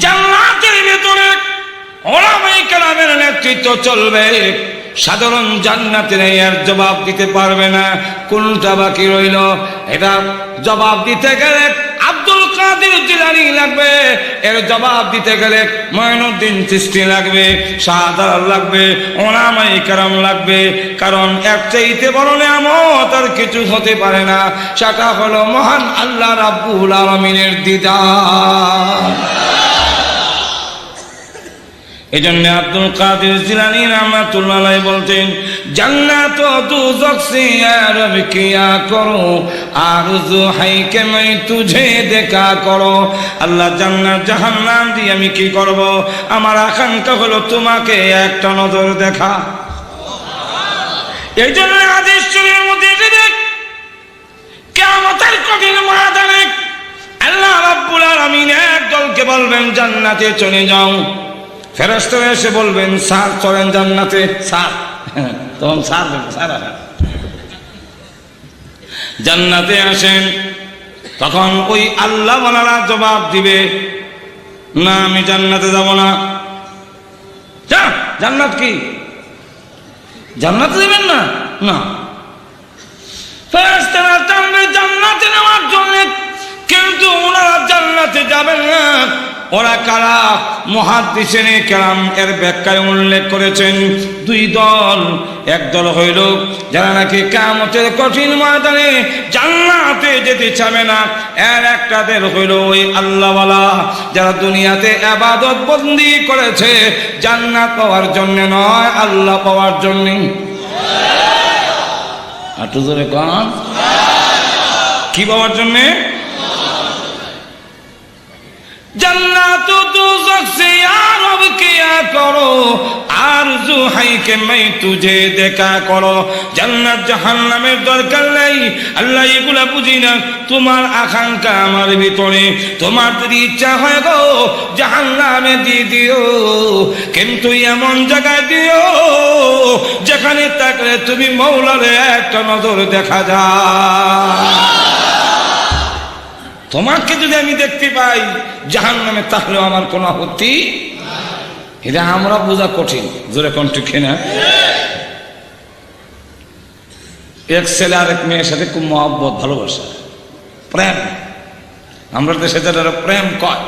জান্নাতের ভিতরে উলামায়ে কেরামের নেতৃত্ব চলবে, সাধারণ জান্নাতের এর জবাব দিতে পারবে না। কোনটা বাকি রইল? এটা জবাব দিতে গেলে আব্দুল কাদের জিলানী লাগবে, এর জবাব দিতে গেলে মঈনুদ্দিন চিশতি লাগবে, শাহজালাল লাগবে, উলামায়ে কেরাম লাগবে। কারণ এর চাইতে বড় নিয়ামত আর কিছু হতে পারে না, সেটা হলো মহান আল্লাহ রাব্বুল আলামিনের দিদার। এই জন্য আব্দুল কাদের জিলানী রাহমাতুল্লাহ আলাইহি বলতেন, জান্নাত ও দুজখ সে রব কিয়া করো, আরজু হাই কে मैं तुझे দেখা করো। আল্লাহ জান্নাত জাহান্নাম দিয়ে আমি কি করব? আমার আকাঙ্ক্ষা হলো তোমাকে একটা নজর দেখা। এই জন্য হাদিস শরীফের মধ্যে দেখ, কিয়ামতের কঠিন ময়দানে আল্লাহ রাব্বুল আলামিন এক দলকে বলবেন জান্নাতে চলে যাও। ফেরেশতারা এসে বলবেন স্যার চলেন জান্নাতে। স্যার তখন স্যার স্যার জান্নাতে আসেন। তখন ওই আল্লাহ ওয়ালারা জবাব দিবে, না আমি জান্নাতে যাব না। জান্নাত কি? জান্নাতে যাবেন না? না। ফেরেশতারা টানবে জান্নাতে নেওয়ার জন্য, কিন্তু ওনারা জান্নাতে যাবেন না। ওরা কারা? মুহাদ্দিসিনে কেরাম এর ব্যাখ্যায় উল্লেখ করেছেন দুই দল। এক দল হইল যারা নাকি কিয়ামতের কঠিন ময়দানে জান্নাতে যেতে চাবে না। এর একটা দল হইল ওই আল্লাহওয়ালা, যারা দুনিয়াতে ইবাদত বন্দি করেছে জান্নাত পাওয়ার জন্য নয়, আল্লাহ পাওয়ার জন্য। একটু জোরে কোন কি পাওয়ার জন্য? জান্নাত দুজখ সে রব কিয়া করো, আরজু হাই কে मैं तुझे দেখা করো। জান্নাত জাহান্নামের দরকার নাই, আল্লাহ এগুলা বুঝি না। তোমার আকাঙ্ক্ষা আমার ভিতরে, তোমার যদি ইচ্ছা হয় গো জাহান্নামে দিয়ে দিও, কিন্তু এমন জায়গায় দিও যেখানে তাকলে তুমি মওলারে একটা নজর দেখা যায়। তোমাকে যদি আমি দেখতে পাই জাহান্নামে, তাহলেও আমার কোনো আপত্তি। এটা আমরা বোঝা কঠিন, জোরে কোন ঠিক না? এক ছেলে আর এক মেয়ের সাথে খুব মহব্বত, ভালোবাসা, প্রেম। আমরা দেশে যারা প্রেম কয়,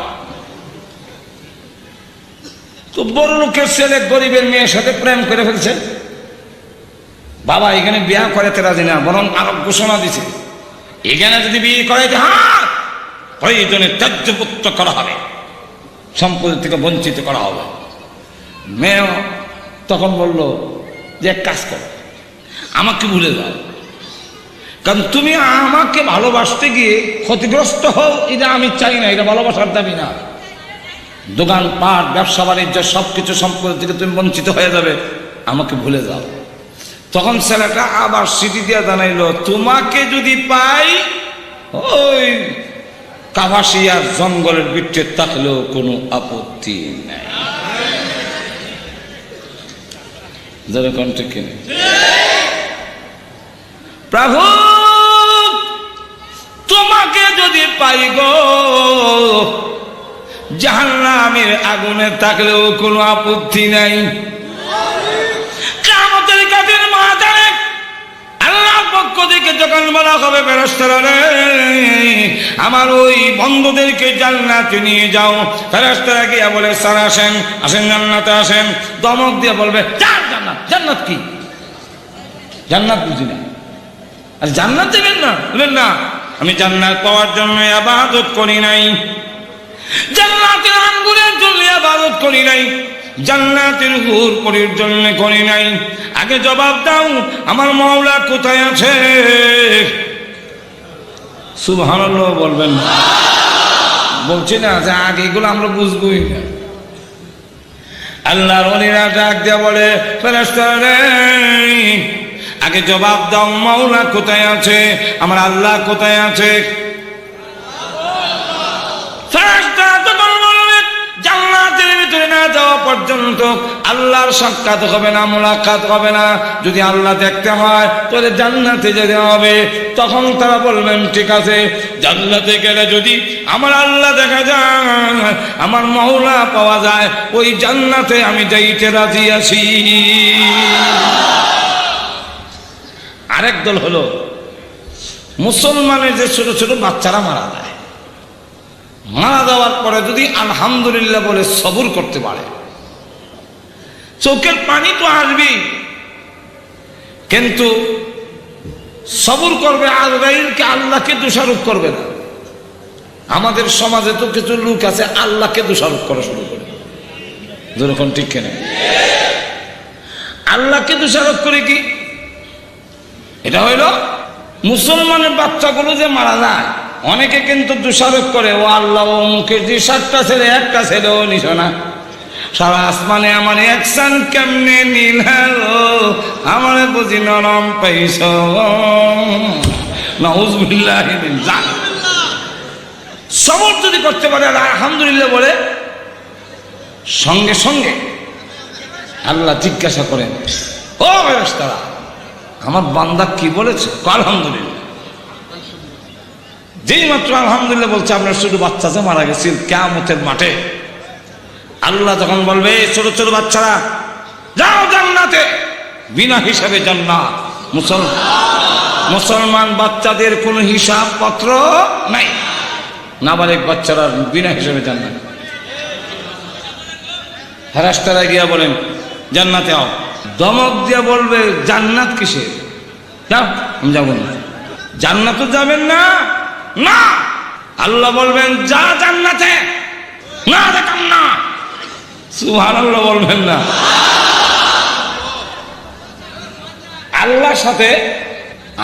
তো বড় লোকের ছেলে গরিবের মেয়ের সাথে প্রেম করে ফেলছে। বাবা এখানে বিয়ে করাতে রাজি না, বরং আরো ঘোষণা দিছে এখানে যদি বিয়ে করাইতে হয় প্রয়োজনে ত্যায্যপুত্র করা হবে, সম্পত্তি থেকে বঞ্চিত করা হবে। মেয়ে তখন বলল যে এক কাজ করো, আমাকে ভুলে যাও, কারণ তুমি আমাকে ভালোবাসতে গিয়ে ক্ষতিগ্রস্ত হও, এটা আমি চাই না, এটা ভালোবাসার দাবি না। দোকান পাট ব্যবসা বাণিজ্য সবকিছু সম্পত্তি থেকে তুমি বঞ্চিত হয়ে যাবে, আমাকে ভুলে যাও। তখন ছেলেটা আবার সিটি দিয়ে জানাইলো, তোমাকে যদি পাই ওই কাভাসিয়ার জঙ্গলের ভিতরে থাকলেও কোনো আপত্তি নাই। প্রভু তোমাকে যদি পাই গো জাহান্নামের আগুনে থাকলেও কোনো আপত্তি নাই। কিয়ামতের কঠিন ময়দানে আল্লাহর পক্ষ থেকে যখন বলা হবে ফেরেশতারা রে আমার ওই বন্ধুদেরকে জান্নাতে নিয়ে যাও, ফেরেশতারা গিয়ে বলে স্যার আসেন, আসেন জান্নাতে আসেন। ধমক দিয়ে বলবে জান্নাত, জান্নাত কি? জান্নাত বুঝি না। আর জান্নাত দেবেন না? বলেন না আমি জান্নাত পাওয়ার জন্য ইবাদত করি নাই, জান্নাতের আঙ্গুরের জন্য ইবাদত করি নাই, জান্নাতের হুর পরির জন্য করি নাই। আগে জবাব দাও আমার মাওলা কোথায় আছে? সুবহানাল্লাহ বলবেন। বলছি না যে আগে এগুলো আমরা বুঝবই না। আল্লাহর ওলিরা ডাক দিয়ে বলে ফেরেশতারা রে আগে জবাব দাও মাওলা কোথায় আছে, আমার আল্লাহ কোথায় আছে? জান্নাতের ভিতরে না যাওয়া পর্যন্ত আল্লাহর সাক্ষাৎ হবে না, মুলাকাত হবে না। যদি আল্লাহ দেখতে হয় তাহলে জান্নাতে যেতে হবে। তখন তারা বলবেন ঠিক আছে, জান্নাতে গেলে যদি আমার আল্লাহ দেখা যায়, আমার মাওলা পাওয়া যায়, ওই জান্নাতে আমি যাইতে রাজি আছি। আরেক দল হলো মুসলমানের যে ছোট ছোট বাচ্চারা মারা যায়, মারা যাওয়ার পরে যদি আলহামদুলিল্লাহ বলে সবুর করতে পারে, চোখের পানি তো আসবেই, কিন্তু সবুর করবে, আজরাইলকে, আল্লাহকে দোষারোপ করবে না। আমাদের সমাজে তো কিছু লোক আছে আল্লাহকে দোষারোপ করা শুরু করে, যেরকম ঠিক কেন আল্লাহকে দোষারোপ করে কি? এটা হইল মুসলমানের বাচ্চাগুলো যে মারা যায়, অনেকে কিন্তু দোষারোপ করে, ও আল্লাহ ও মুখে যে 7টা ছেলে, একটা ছেলেও নিছ না, সারা আসমানে আমার একসান কেমনে নীল হলো, আমার বুঝি নরম পাইছ। নাউযুবিল্লাহ মিন যালিক। সবর যদি করতে পারে আলহামদুলিল্লাহ বলে, সঙ্গে সঙ্গে আল্লাহ জিজ্ঞাসা করেন, ও ফেরেশতারা আমার বান্দা কি বলেছে? আলহামদুলিল্লাহ। যেই মাত্র আলহামদুলিল্লাহ বলছে, আপনার শুধু বাচ্চা যে মারা গেছিল, কিয়ামতের মাঠে আল্লাহ তখন বলবে, ছোট ছোট বাচ্চারা যাও জান্নাতে, বিনা হিসাবে জান্নাত। মুসলমান বাচ্চাদের কোনো হিসাব পত্র নাই, নাবালিগ বাচ্চারা বিনা হিসাবে জান্নাত। ফেরেশতারা গিয়া বলেন জান্নাতে আও, দমক দিয়া বলবে জান্নাত কিসে? যাও, আমি যাবো না। জান্নাতও যাবেন না, না। আল্লাহ বলবেন যা জান্নাতে, না দেখাম না। সুবহানাল্লাহ বলবেন না। আল্লাহর সাথে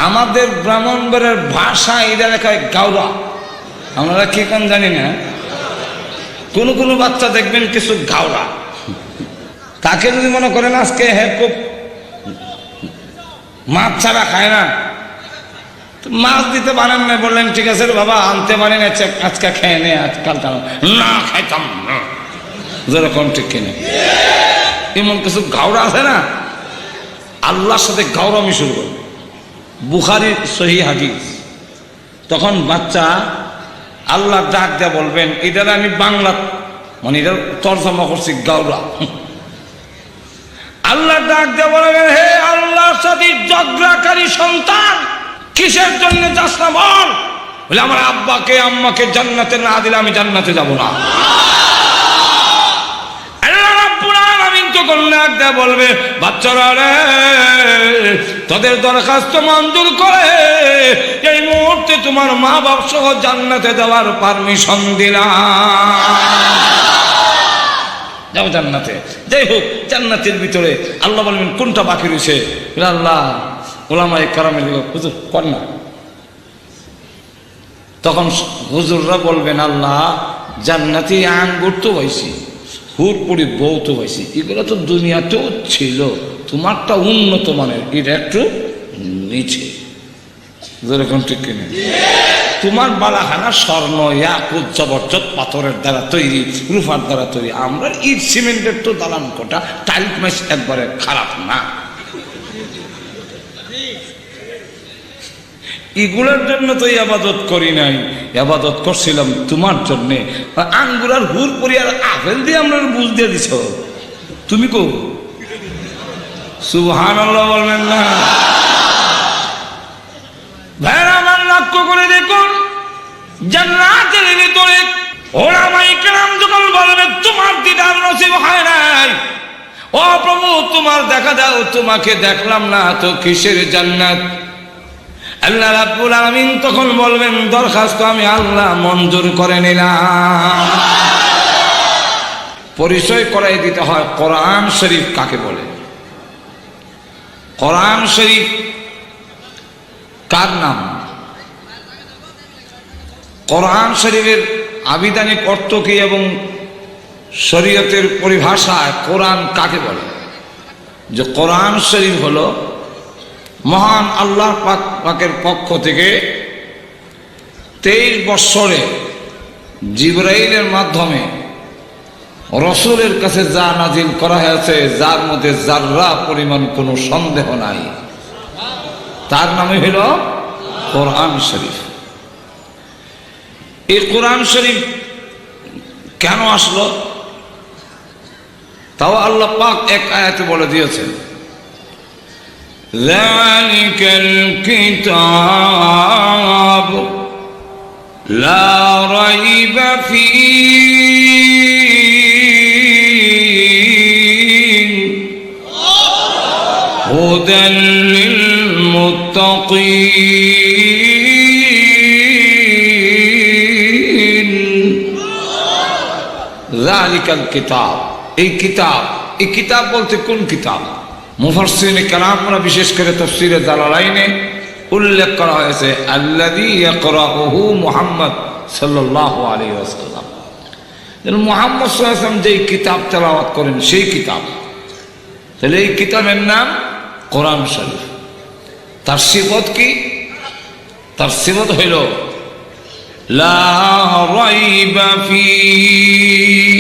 আমাদের ব্রাহ্মণবাড়ির ভাষা এটা লেখায় গাওরা, আমরা কি কোন জানি না। কোন কোন বাচ্চা দেখবেন কিছু গাওরা, তাকে যদি মনে করেন আজকে হ্যাঁ খুব মাছ ছাড়া খায় না, মাছ দিতে পারেন না, বললেন ঠিক আছে রে বাবা আনতে পারি না, আজকে খেয়ে নে, আজকাল না খাইতাম না, যেরকম ঠিক কিনে। এমন কিছু গাওরা আছে না, আল্লাহর সাথে গাওরামি শুরু করবে। বুখারী সহিহ হাদিস। তখন বাচ্চা আল্লাহ ডাক দিয়ে বলবেন, এটা আমি বাংলা মানে এটা তর্জমা করছি গাওরা। আল্লাহ ডাক দিয়ে বলবেন, হে আল্লাহর সাথে ঝগড়াকারী সন্তান, কিসের জন্য যাস না বল? বলে আমার আব্বাকে আম্মাকে জান্নাতে না দিলে আমি জান্নাতে যাব না। আল্লাহ রাব্বুল আলামিন তখন ডাক দিয়ে বলবে, বাচ্চারা রে, তোদের দরখাস্ত মঞ্জুর করে এই মুহূর্তে তোমার মা বাপ সহ জান্নাতে যাওয়ার পারমিশন দিলাম, যাও জান্নাতে। যাই হোক, জান্নাতের ভিতরে আল্লাহ বলবেন কোনটা বাকি রয়েছে? আল্লাহ ওলামায়ে কেরামের হুজুর কর না। তখন হুজুররা বলবেন, আল্লাহ জান্নাতি আঙ্গুর তো পাইছি, হুরপুরি বউ তো পাইছি, এগুলো তো দুনিয়াতেও ছিল, তোমারটা উন্নত মানের, এটা একটু নিচে, যেরকম ঠিক কিনে। তোমার বালাখানা স্বর্ণ ইয়াকুত জবরদস্ত পাথরের দ্বারা তৈরি, রূপার দ্বারা তৈরি, আমরা ইট সিমেন্টের তো দালান কোটা, টাইলস মাইস একবারে খারাপ না। এগুলোর জন্য তো ইবাদত করি নাই, ইবাদত করছিলাম তোমার জন্য। আঙ্গুর আর হুর পরি আর আপেল দিয়ে আমরা বুঝ দিয়ে দিছ, তুমি কো সুবহানাল্লাহ বলবেন না? ভাইরা আমার লক্ষ্য করে দেখুন, জান্নাতের ভিতরে ওলামায়ে কেরাম যখন বলবে তোমার দিদার নসিব হয় নাই, ও প্রভু তোমার দেখা দাও, তোমাকে দেখলাম না তো কিসের জান্নাত? আল্লাহ রাব্বুল আলামিন তখন বলবেন, দরখাস্ত আমি আল্লাহ মঞ্জুর করে নিলাম। পরিচয় করাই দিতে হয় কোরআন শরীফ কাকে বলে। কোরআন শরীফ কার নাম? কোরআন শরীফের আবিধানিক অর্থ কি এবং শরীয়তের পরিভাষায় কোরআন কাকে বলে? যে কোরআন শরীফ হলো মহান আল্লাহ পাকের পক্ষ থেকে 23 বৎসরে জিবরাইলের মাধ্যমে রসুলের কাছে যা নাজিল করা হয়েছে, যার মধ্যে যাররা পরিমাণ কোনো সন্দেহ নাই, তার নামই হলো কোরআন শরীফ। এই কোরআন শরীফ কেন আসলো তাও আল্লাহ পাক এক আয়াতে বলে দিয়েছেন, যালিকাল কিতাব লা রাইবা ফীহি হুদাল লিল মুত্তাকিন। যালিকাল কিতাব, এই কিতাব বলতে কোন কিতাব? মুফাসসিরিনে কেরামরা বিশেষ করে তাফসীরে জালালাইনে উল্লেখ করা হয়েছে আল্লাযী ইয়াকরাউহু মুহাম্মদ সাল্লাল্লাহু আলাইহি ওয়াসাল্লাম। মুহাম্মদ সাল্লাল্লাহু আলাইহি ওয়াসাল্লাম যেই কিতাব তেলাওয়াত করেন সেই কিতাব। তাহলে এই কিতাবের নাম কোরআন শরীফ। তার সিফত কি? তার সিফত হইল লা রাইবা ফীহি।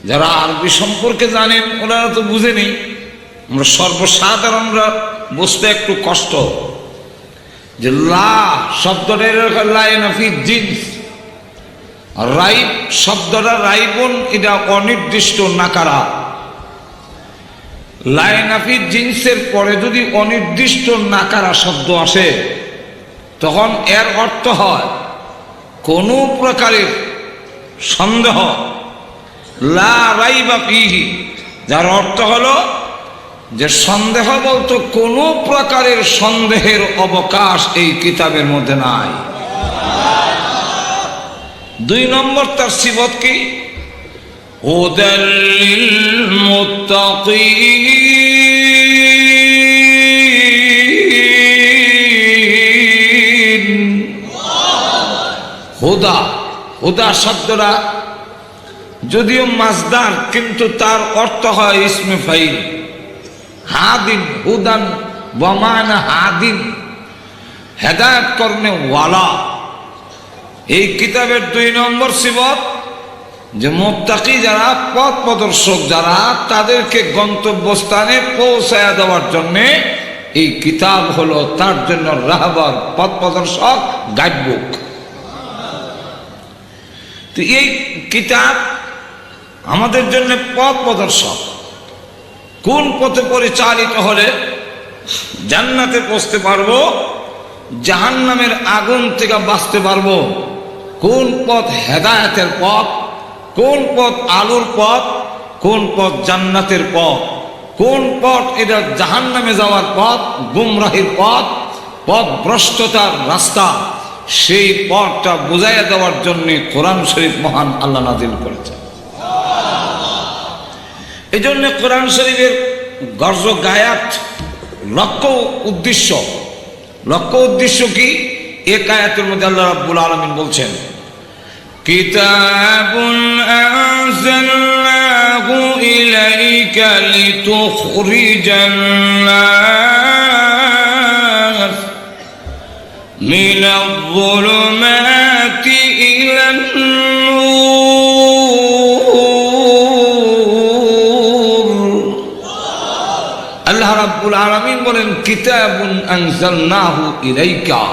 যারা আরবি সম্পর্কে জানেন ওনারা তো বুঝেনি, আমরা সর্বসাধারণরা বুঝতে একটু কষ্ট। যে লা শব্দটা লাইনাফি জিন্স, রাইব শব্দটা রাইবন, এটা অনির্দিষ্ট নাকারা। লাইনাফি জিন্সের পরে যদি অনির্দিষ্ট নাকারা শব্দ আসে তখন এর অর্থ হয় কোনো প্রকারের সন্দেহ। লা রাইবা ফীহি, যার অর্থ হলো যে সন্দেহ বলতে কোনো প্রকারের সন্দেহের অবকাশ এই কিতাবের মধ্যে নাই। 2 নম্বর তার সিফত কি? হুদাল লিল মুত্তাকিন। হুদা শব্দটা যদিও মাসদার, কিন্তু তার অর্থ হয় ইসমে ফাইল। হাদিন, হুদান ওয়া মানা হাদিন, হেদায়েত করনে ওয়ালা। এই কিতাবের 2 নম্বর সিফত যে মুত্তাকি যারা, পথ প্রদর্শক যারা, তাদেরকে গন্তব্যস্থানে পৌঁছায়া দেওয়ার জন্য এই কিতাব হলো তার জন্য রাহবার, পথ প্রদর্শক, গাইডবুক। তো এই কিতাব আমাদের জন্য পথ প্রদর্শক। কোন পথে পরিচালিত হলে জান্নাতে পৌঁছতে পারবো, জাহান্নামের আগুন থেকে বাঁচতে পারবো, কোন পথ হেদায়েতের পথ, কোন পথ আলোর পথ, কোন পথ জান্নাতের পথ, কোন পথ এটা জাহান্নামে যাওয়ার পথ, গুমরাহির পথ, পথ ভ্রষ্টতার রাস্তা, সেই পথটা বুঝাইয়া দেওয়ার জন্য কোরআন শরীফ মহান আল্লাহ নাযিল করেছে। এই জন্য কোরআন শরীফের গর্জ গায়াত লক্ষ্য উদ্দেশ্য কি? এক আয়াতের মধ্যে আল্লাহ রাব্বুল আলামিন বলছেন, কিতাবুন আনজালনাহু ইলাইকা লিতুখরিজান নাস মিনাল যুলুমাতি ইলান নূর। আল্লাহ রাব্বুল আলামিন বলেন, কিতাবুন আনজালনাহু ইলাইকা,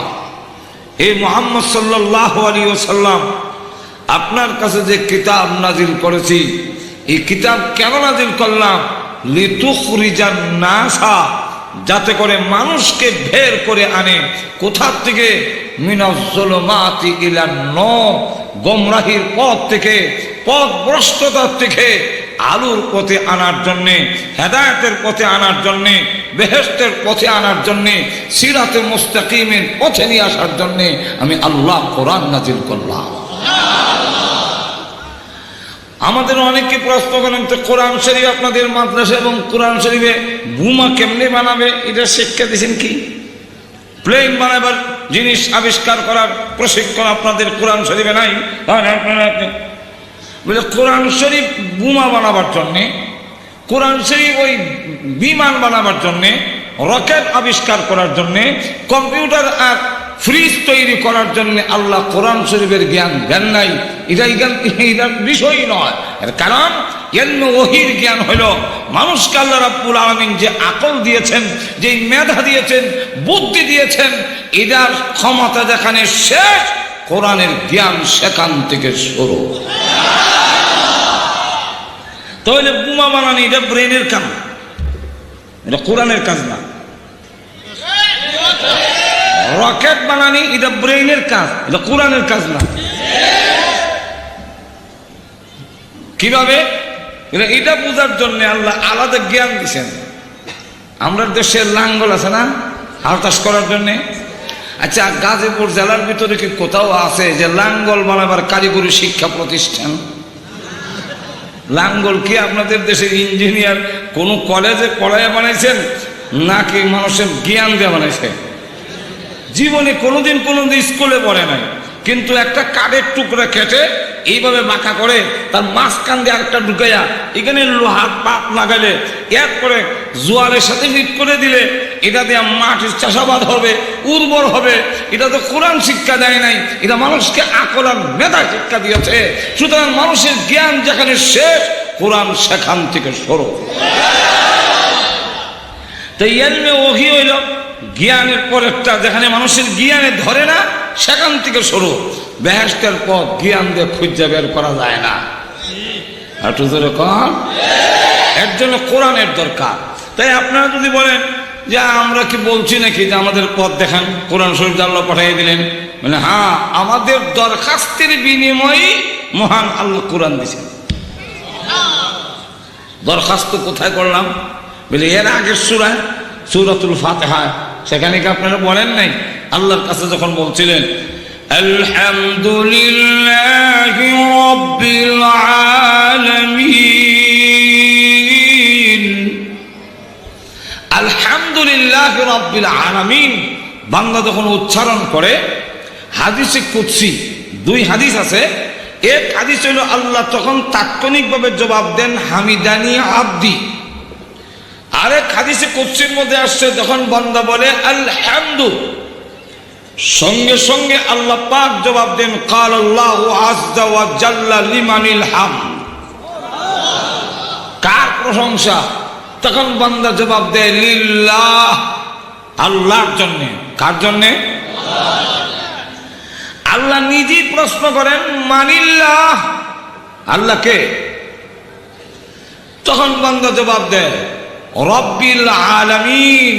হে মুহাম্মদ সাল্লাল্লাহু আলাইহি ওয়াসাল্লাম, আপনার কাছে যে কিতাব নাজিল করেছি, এই কিতাব কেন নাজিল করলাম? লিতুখরিজান নাসা, যাতে করে মানুষকে বের করে আনে কোথা থেকে? মিনাজ যুলুমাতি ইলান নূর, গোমরাহির পথ থেকে, পথ ভ্রষ্টতার থেকে আলোর পথে আনার জন্যে, হেদায়েতের পথে আনার জন্যে, বেহেশতের পথে আনার জন্যে, সিরাতে মুস্তাকিমের পথে নিয়ে আসার জন্যে আমি আল্লাহ কোরআন নাজিল করলাম। আমাদের অনেকে প্রশ্ন করেন, তো কোরআন শরীফ আপনাদের মাদ্রাসা এবং কোরআন শরীফে বোমা কেমনে বানাবে, এটা শিক্ষা দিয়েছেন কি? প্লেন বানাবার জিনিস আবিষ্কার করার প্রশিক্ষণ আপনাদের কোরআন শরীফে নাই? বলে কোরআন শরীফ বোমা বানাবার জন্যে, কোরআন শরীফ ওই বিমান বানাবার জন্যে, রকেট আবিষ্কার করার জন্যে, কম্পিউটার আর ফ্রিজ তৈরি করার জন্য আল্লাহ কোরআন শরীফের জ্ঞান দেন নাই। এটার বিষয় নয়। এর কারণ ওহীর জ্ঞান হলো মানুষকে আল্লাহ রাব্বুল আলামিন যে আকল দিয়েছেন, যে মেধা দিয়েছেন, বুদ্ধি দিয়েছেন, এটার ক্ষমতা যেখানে শেষ, কোরআনের জ্ঞান সেখান থেকে শুরু। তাহলে বোমা বানানি এটা ব্রেনের কাজ, এটা কোরআনের কাজ না। রকেট বানানি এটা ব্রেনের কাজ, এটা কোরআনের কাজ না। কিভাবে? এটা বোঝার জন্য আল্লাহ আলাদা জ্ঞান দিচ্ছেন। আমরা দেশের লাঙ্গল আছে না হাল চাষ করার জন্যে? আচ্ছা, গাজীপুর জেলার ভিতরে কি কোথাও আছে যে লাঙ্গল বানাবার কারিগরি শিক্ষা প্রতিষ্ঠান? লাঙ্গল কি আপনাদের দেশের ইঞ্জিনিয়ার কোন কলেজে পড়ায় বানাইছেন নাকি মানুষের জ্ঞান দিয়ে বানাইছে? জীবনে কোনোদিন স্কুলে পড়ে নাই, কিন্তু একটা কাঠের টুকরা কেটে এইভাবে বাঁকা করে তার মাঝখান দিয়ে আরেকটা ঢুকাইয়া এখানে লোহার পাত লাগাইলে এরপরে জোয়ারের সাথে ফিট করে দিলে এটা দিয়ে মাটির চাষাবাদ হবে, উর্বর হবে। এটা তো কোরআন শিক্ষা দেয় নাই, এটা মানুষকে আকল আর মেধা শিক্ষা দিয়েছে। সুতরাং মানুষের জ্ঞান যেখানে শেষ, কোরআন সেখান থেকে শুরু। তাই ইলমে ওহী হইল জ্ঞানের পরেরটা, যেখানে মানুষের জ্ঞানে ধরে না সেখান থেকে শুরু। বেহেশতের পথ জ্ঞান দিয়ে খুঁজে বের করা যায় না। একটু জোরে কর। এর জন্য কোরআনের দরকার। তাই আপনারা যদি বলেন যে আমরা কি বলছি নাকি যে আমাদের পথ দেখান, কোরআন শরীফ আল্লাহ পাঠিয়ে দিলেন, মানে হ্যাঁ, আমাদের দরখাস্তের বিনিময়ে মহান আল্লাহ কোরআন দিয়েছেন। দরখাস্ত কোথায় করলাম বলে এর আগের সূরা সূরাতুল ফাতিহা, সেখানে কি আপনারা বলেন নাই আল্লাহর কাছে যখন বলছিলেন আলহামদুলিল্লাহি রাব্বিল আলামিন, আলহামদুলিল্লাহি রাব্বিল আলামিন বান্দা যখন উচ্চারণ করে, হাদিসে কুদসি দুই হাদিস আছে। এক হাদিস হইল আল্লাহ তখন তাৎক্ষণিকভাবে জবাব দেন হামিদানি আব্দি। আরেক হাদিসে কুদসির মধ্যে আসছে যখন বান্দা বলে আলহামদু, সঙ্গে সঙ্গে আল্লাহ পাক জবাব দেন কালাল্লাহু আযজা ওয়া জাল্লা লিমানিল হামদ, কার প্রশংসা? তখন বান্দা জবাব দেয় লিল্লাহ, আল্লাহর জন্য। কার জন্য? আল্লাহ নিজেই প্রশ্ন করেন মানিল্লাহ, আল্লাহকে? তখন বান্দা জবাব দেয় রব্বিল আলামিন,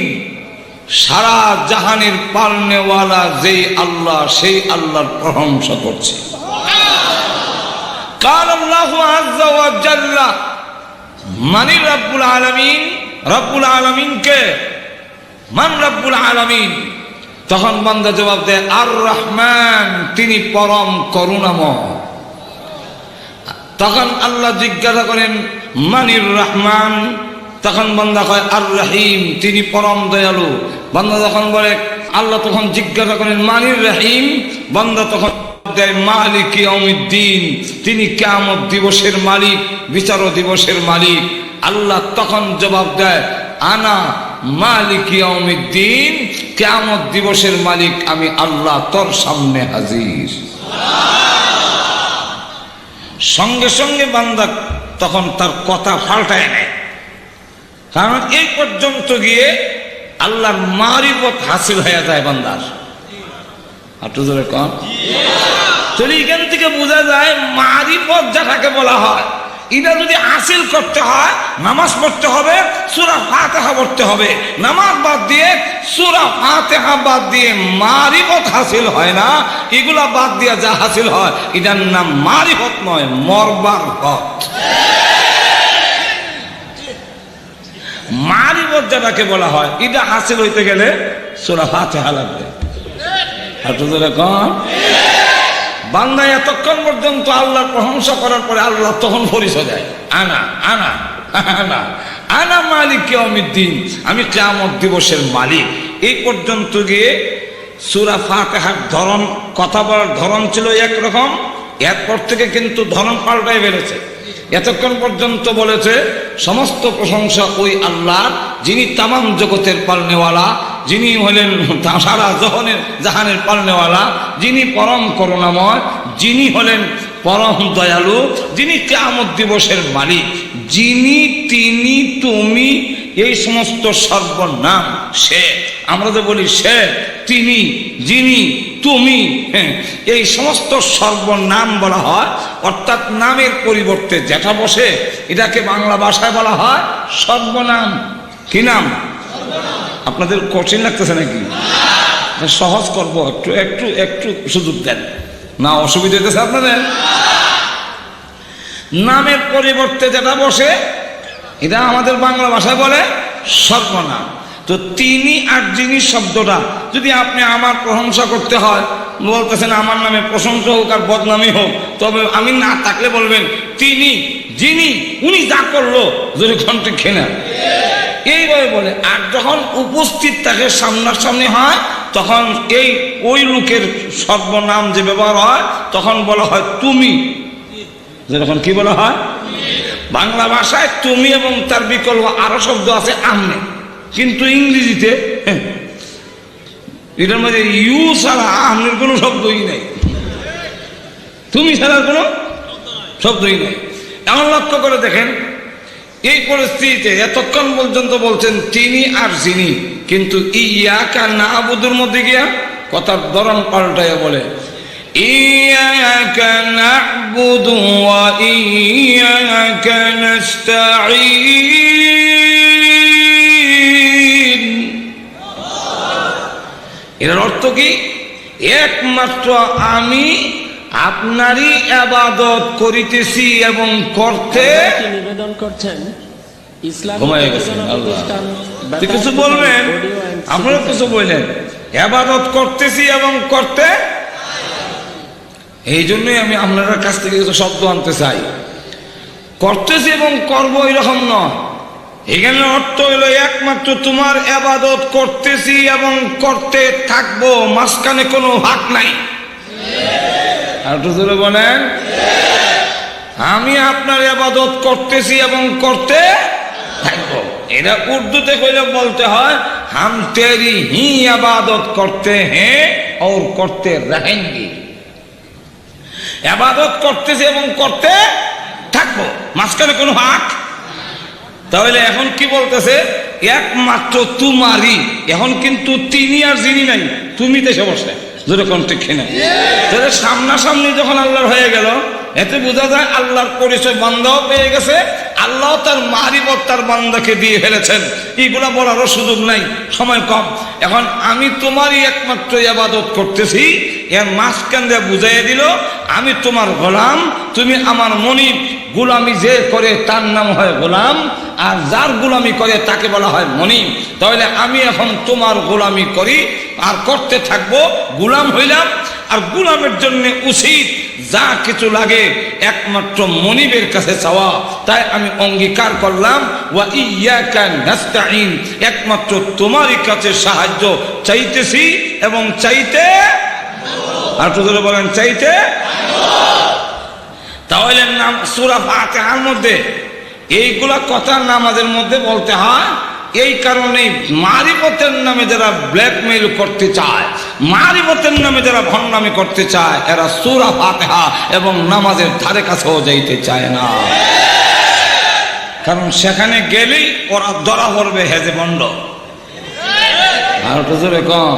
সারা জাহানের পালনেওয়ালা যেই আল্লাহ, সেই আল্লাহর প্রশংসা করছে। কালাল্লাহু আযজা ওয়া জাল্লা, মানে রব্বুল আলামিন। রব্বুল আলামিন কে? মান রব্বুল আলামিন? তখন বান্দা জবাব দেয় আর রহমান, তিনি পরম করুণাময়। তখন আল্লাহ জিজ্ঞাসা করেন মানির রহমান? তখন বান্দা কয় আর রহিম, তিনি পরম দয়ালু। বান্দা যখন বলে, আল্লাহ তখন জিজ্ঞাসা করেন মানির রহিম? বান্দা তখন দেয় মালিক ইয়াউমিদ্দিন, তিনি কিয়ামত দিবসের মালিক, বিচার দিবসের মালিক। আল্লাহ তখন জবাব দেয় আনা মালিক ইয়াউমিদ্দিন, কিয়ামত দিবসের মালিক আমি আল্লাহ, তোর সামনে হাজির। সঙ্গে সঙ্গে বান্দা তখন তার কথা পাল্টায় নেয়, কারণ এই পর্যন্ত গিয়ে আল্লাহর মারিফত হাসিল হয়ে যায় বান্দার। একটু জোরে কম। তাহলে এখান থেকে বোঝা যায় মারিফত যাকে বলা হয়, এটা যদি হাসিল করতে হয় নামাজ পড়তে হবে, সূরা ফাতিহা পড়তে হবে। নামাজ বাদ দিয়ে, সূরা ফাতিহা বাদ দিয়ে মারিফত হাসিল হয় না। এগুলা বাদ দিয়ে যা হাসিল হয় এটার নাম মারিফত নয়, মরবার পথ। মারিফত যাকে বলা হয়, এটা হাসিল হইতে গেলে সূরা ফাতিহা লাগবে। একটু জোরে কম। বান্দা এতক্ষণ পর্যন্ত আল্লাহর প্রশংসা করার পরে আল্লাহ তখন পরিচয় দেয় আনা আনা আনা আনা মালিক ইয়াউমিদ্দিন, আমি কিয়ামত দিবসের মালিক। এই পর্যন্ত গিয়ে সূরা ফাতিহার ধরন, কথা বলার ধরন ছিল একরকম, এরপর থেকে কিন্তু ধরন পাল্টায় বেড়েছে। এতক্ষণ পর্যন্ত বলেছে সমস্ত প্রশংসা ওই আল্লাহ, যিনি তামাম জগতের পালনেওয়ালা, যিনি হলেন সারা জাহানের পালনেওয়ালা, যিনি পরম করুণাময়, যিনি হলেন পরম দয়ালু, যিনি কিয়ামত দিবসের মালিক, যিনি, তিনি, তুমি, এই সমস্ত সর্বনাম সে। আমরা যে বলি সে, তিনি, যিনি, তুমি, হ্যাঁ, এই সমস্ত সর্বনাম বলা হয়, অর্থাৎ নামের পরিবর্তে যেটা বসে এটাকে বাংলা ভাষায় বলা হয় সর্বনাম। কি নাম? আপনাদের কঠিন লাগতেছে নাকি? সহজ করব, একটু একটু একটু সুযোগ দেন না, অসুবিধা হইতেছে আপনাদের? নামের পরিবর্তে যেটা বসে এটা আমাদের বাংলা ভাষায় বলে সর্বনাম। তো তিনি আর যিনি শব্দটা যদি আপনি আমার প্রশংসা করতে হয়, বলতেছেন আমার নামে প্রশংসা হোক আর বদনামই হোক, তবে আমি না থাকলে বলবেন তিনি, যিনি, উনি যা করলো, যদি ঘন্টা খেনা এইভাবে বলে। আর যখন উপস্থিত থাকে, সামনাসামনি হয়, তখন এই ওই লোকের সর্বনাম যে ব্যবহার হয় তখন বলা হয় তুমি। যখন কি বলা হয়? বাংলা ভাষায় তুমি এবং তার বিকল্প আরো শব্দ আছে আমনে, কিন্তু ইংরেজিতে এটার মধ্যে ইউ ছাড়া আমনের কোনো শব্দই নাই, তুমি ছাড়ার কোনো শব্দই নাই। এমন লক্ষ্য করে দেখেন, এই পরিস্থিতিতে এতক্ষণ পর্যন্ত বলছেন তিনি আর যিনি, কিন্তু ইয়াকা নাবুদুর মধ্যে গিয়া কথার ধরন পাল্টাইয়া বলে ইয়াকা নাবুদু ওয়া ইয়াকা নাস্তাঈন। এর অর্থ কি? একমাত্র আমি আপনারই ইবাদত করিতেছি এবং করতে নিবেদন করছেন। ঘুমায় গেছেন আল্লাহ, কিছু বলবেন? আপনারা কিছু বললেন, ইবাদত করতেছি এবং করতে। এই জন্যই আমি আপনার কাছ থেকে কিছু শব্দ আনতে চাই। করতেছি এবং করব এরকম নয়, এখানে অর্থ হলো একমাত্র তোমার ইবাদত করতেছি এবং করতে থাকবো, মাঝখানে কোনো ভাগ নাই। আর একটু জোরে বলেন, আমি আপনার ইবাদত করতেছি এবং করতে থাকবো। এটা উর্দুতে কইলে বলতে হয় হাম তেরি হি ইবাদত করতে হ্যাঁ और করতে रहेंगे। ইবাদত করতেছি এবং করতে থাকবো, মাঝখানে কোনো ভাগ। তাহলে এখন কি বলতেছে? একমাত্র তোমারই। এখন কিন্তু তিনি আর যিনি নাই, তুমি দেশে বসে যেরকম ঠিক না। তাহলে সামনাসামনি যখন আল্লাহর হয়ে গেল, এতে বোঝা যায় আল্লাহর পরিচয় বান্দাও পেয়ে গেছে, আল্লাহ তার মারিফত তার বান্দাকে দিয়ে ফেলেছেন। এইগুলা বলারও সুযোগ নাই, সময় কম। এখন আমি তোমারই একমাত্র ইবাদত করতেছি, এর মাঝখান দিয়ে বুঝাইয়া দিল আমি তোমার গোলাম, তুমি আমার মনিব। গোলামি যে করে তার নাম হয় গোলাম, আর যার গোলামি করে তাকে বলা হয় মনিব। তাহলে আমি এখন তোমার গোলামি করি আর করতে থাকবো, গোলাম হইলাম। আর গোলামের জন্য উচিত যা কিছু লাগে একমাত্র মনিবের কাছে চাওয়া। তাই আমি অঙ্গীকার করলাম ওয়া ইয়াকা নাস্তাঈন, একমাত্র তোমারই কাছে সাহায্য চাইতেছি এবং চাইতে। আর তো বলেন চাইতে। তাহলে নাম সূরা ফাতিহার মধ্যে এইগুলা কথা নামাজের মধ্যে বলতে হয়। এই কারণে মারিফতের নামে যারা ব্ল্যাকমেইল করতে চায়, মারিফতের নামে যারা ভণ্ডামি করতে চায়, এরা সূরা ফাতিহা এবং নামাজের ধারে কাছেও যাইতে চায় না। কারণ সেখানে গেলেই ওরা ধরা পড়বে হেজে ভণ্ড। আর তো জোরে কম।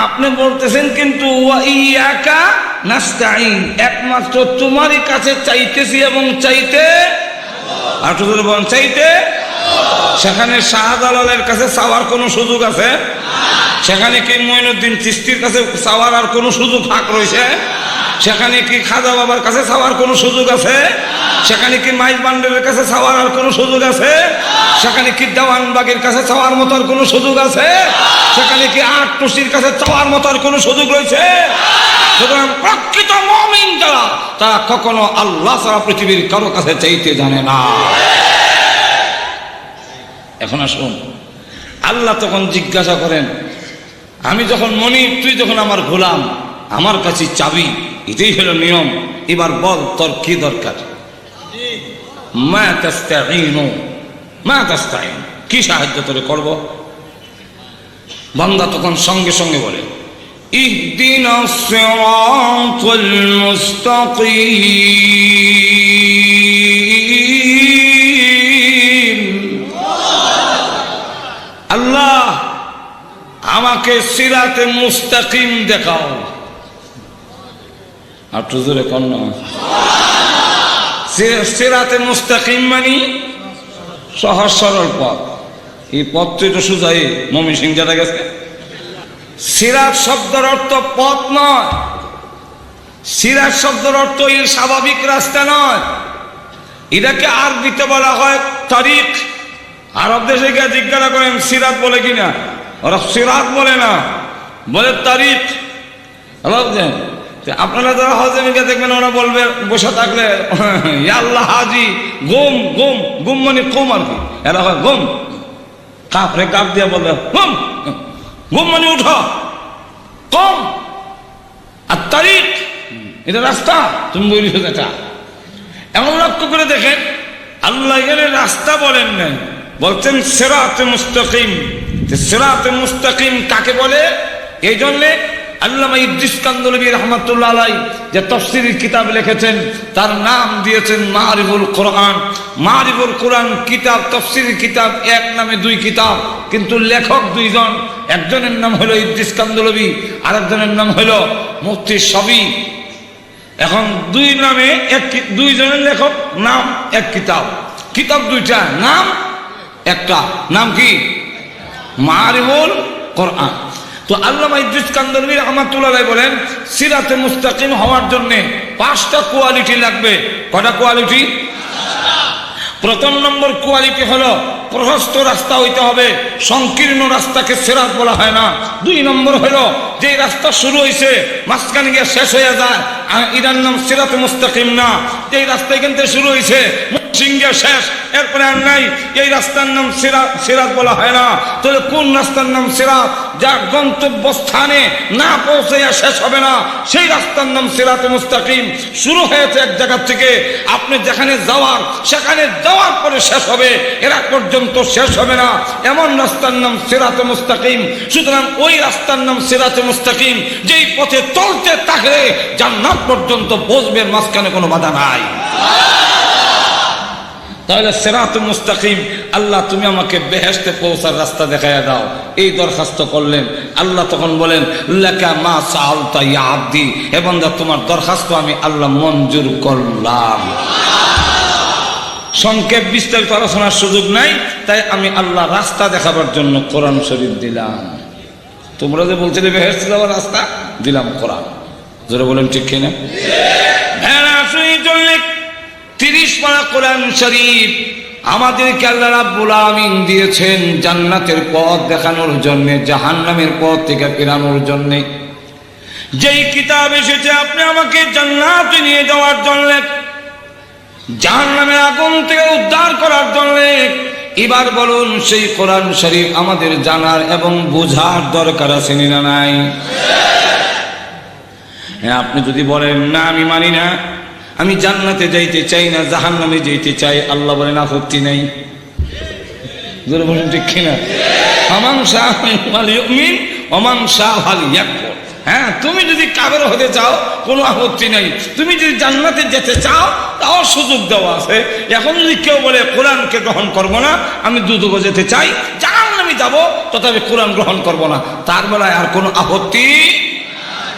আপনি বলতেছেন কিন্তু ওয়া ইয়াকা নাস্তাঈন, একমাত্র তোমারই কাছে চাইতেছি এবং চাইতে। আর তো জোরে বলেন চাইতে। সেখানে শাহজালালের কাছে চাওয়ার কোনো সুযোগ আছে? সেখানে কি মঈনুদ্দিন চিশতির কাছে চাওয়ার আর কোনো সুযোগ ফাঁক রয়েছে? সেখানে কি খাজা বাবার কাছে চাওয়ার কোনো সুযোগ আছে? সেখানে কি মাইজ বান্ডেলের কাছে চাওয়ার আর কোনো সুযোগ আছে? সেখানে কি দেওয়ানবাগের কাছে চাওয়ার মতো আর কোনো সুযোগ আছে? সেখানে কি আট টুসির কাছে চাওয়ার মতো আর কোনো সুযোগ রয়েছে? সুতরাং প্রকৃত মুমিন যারা, তারা কখনো আল্লাহ ছাড়া পৃথিবীর কারো কাছে চাইতে জানে না। এখন আসুন, আল্লাহ তখন জিজ্ঞাসা করেন আমি যখন মনিব, তুই যখন আমার গোলাম, আমার কাছে চাবি, এটাই হলো নিয়ম। এবার বল তোর কি দরকার? মা তাস্তাঈনু, মা তাস্তাঈন, কি সাহায্য তোরে করব? বান্দা তখন সঙ্গে সঙ্গে বলে ইহদিনাস সিরাতাল মুস্তাকিম। আল্লাহ আমাকে সিরাতে মুস্তাকিম দেখাও। আর জোরে কোন না, সিরাতে মুস্তাকিম মানে সহজ সরল পথ। এই পথ তো এটা সুজাই মমি সিং যেটা গেছে। সিরাত শব্দের অর্থ পথ নয়, সিরাত শব্দের অর্থ এই স্বাভাবিক রাস্তা নয়, এটাকে আরবিতে বলা হয় তারিক। আরব দেশে গিয়ে জিজ্ঞাসা করেন সিরাত বলে কিনা, ওরা সিরাত বলে না, বলে তারিক। বুঝলেন? আপনারা যারা হজে মিকে দেখবেন ওরা বলবে বসে থাকলে আল্লাহ হাজি গুম গুম গুম মানে কুম আর কি, এরা হয় গুম, কাপড়ে কাপ দিয়ে বলবে গুম গুম মানে উঠো, কম। আর তারিক এটা রাস্তা, তুমি বলিস এটা। এমন লক্ষ্য করে দেখেন আল্লাহ এখানে রাস্তা বলেন নাই, বলছেন সিরাতে মুস্তাকিম। সিরাতে মুস্তাকিম কাকে বলে? এই জন্যে আল্লামা ইদ্রিস কান্দলবী রহমাতুল্লাহ আলাইহি যে তাফসীরের কিতাব লিখেছেন তার নাম দিয়েছেন মারিফুল কোরআন। মারিফুল কোরআন কিতাব, তাফসীরের কিতাব এক নামে দুই কিতাব, কিন্তু লেখক দুইজন। একজনের নাম হলো ইদ্রিস কান্দলবী, আরেকজনের নাম হলো মুফতি শফি। এখন দুই নামে দুইজনের লেখক, নাম এক কিতাব, কিতাব দুইটা, নাম একটা। নাম কি? মারিফুল কোরআন। তো আল্লামা ইদ্রিস কান্দলবী রাহমাতুল্লাহ আলাইহি বলেন সিরাতে মুস্তাকিম হওয়ার জন্য 5টা কোয়ালিটি লাগবে। কয়টা কোয়ালিটি? প্রথম নম্বর কোয়ালিটি হলো প্রশস্ত রাস্তা হইতে হবে, সংকীর্ণ রাস্তাকে সিরাত বলা হয় না। 2 নম্বর হলো যে রাস্তা শুরু হয়েছে মাঝখানে গিয়ে শেষ হয়ে যায়, এটার নাম সিরাতে মুস্তাকিম না। যে রাস্তা এখান থেকে শুরু হয়েছে সিংহে শেষ, এরপরে আর নাই, এই রাস্তার নাম সিরাত বলা হয় না। তাহলে কোন রাস্তার নাম সিরাত? যা গন্তব্যস্থানে না পৌঁছে শেষ হবে না, সেই রাস্তার নাম সিরাতে মুস্তাকিম। শুরু হয়েছে এক জায়গা থেকে, আপনি যেখানে যাওয়ার সেখানে যাওয়ার পরে শেষ হবে, এরা পর্যন্ত শেষ হবে না, এমন রাস্তার নাম সিরাতে মুস্তাকিম। সুতরাং ওই রাস্তার নাম সিরাতে মুস্তাকিম, যেই পথে চলতে থাকলে জান্নাত পর্যন্ত পৌঁছবে, মাঝখানে কোনো বাধা নাই। তাহলে সিরাতে মুস্তাকিম, আল্লাহ তুমি আমাকে বেহেশতে পৌঁছার রাস্তা দেখাইয়া দাও, এই দরখাস্ত করলেন। আল্লাহ তখন বলেন লাকা মা সাআলতা ইয়া আবদি, হে বান্দা তোমার দরখাস্ত আমি আল্লাহ মঞ্জুর করলাম। সংক্ষেপ বিস্তারিত আলোচনার সুযোগ নাই, তাই আমি আল্লাহ রাস্তা দেখাবার জন্য কোরআন শরীফ দিলাম। তোমরা যে বলছিলে বেহেশতে যাওয়ার রাস্তা, দিলাম কোরআন। জোরে বলেন ঠিক কিনা? হ্যাঁ, 30 পারা কোরআন শরীফ আমাদেরকে আল্লাহ রাব্বুল আমিন দিয়েছেন জান্নাতের পথ দেখানোর জন্য, জাহান্নামের পথ থেকে ফেরানোর জন্য। যেই কিতাব এসেছে আপনি আমাকে জান্নাতে নিয়ে যাওয়ার জন্য, জাহান্নামের আগুন থেকে উদ্ধার করার জন্য, এবার বলুন সেই কোরআন শরীফ আমাদের জানার এবং বোঝার দরকার আছে না নাই? হ্যাঁ, আপনি যদি বলেন না আমি মানি না, আমি জান্নাতে যাইতে চাই না, জাহান্নামে যাইতে চাই, আল্লাহ বলেন আপত্তি নাই। জোরে বলেন ঠিক কিনা? আমান শাহ ফাল ইউমিন ওমান শাহ ফাল ইয়াকফুর। হ্যাঁ, তুমি যদি কাফের হতে চাও কোনো আপত্তি নাই, তুমি যদি জান্নাতে যেতে চাও তাও সুযোগ দেওয়া আছে। এখন যদি কেউ বলে কোরআনকে গ্রহণ করবো না, আমি দুদকে যেতে চাই, জাহান্নামে যাব, তথাপি কোরআন গ্রহণ করবো না, তার বেলায় আর কোনো আপত্তি,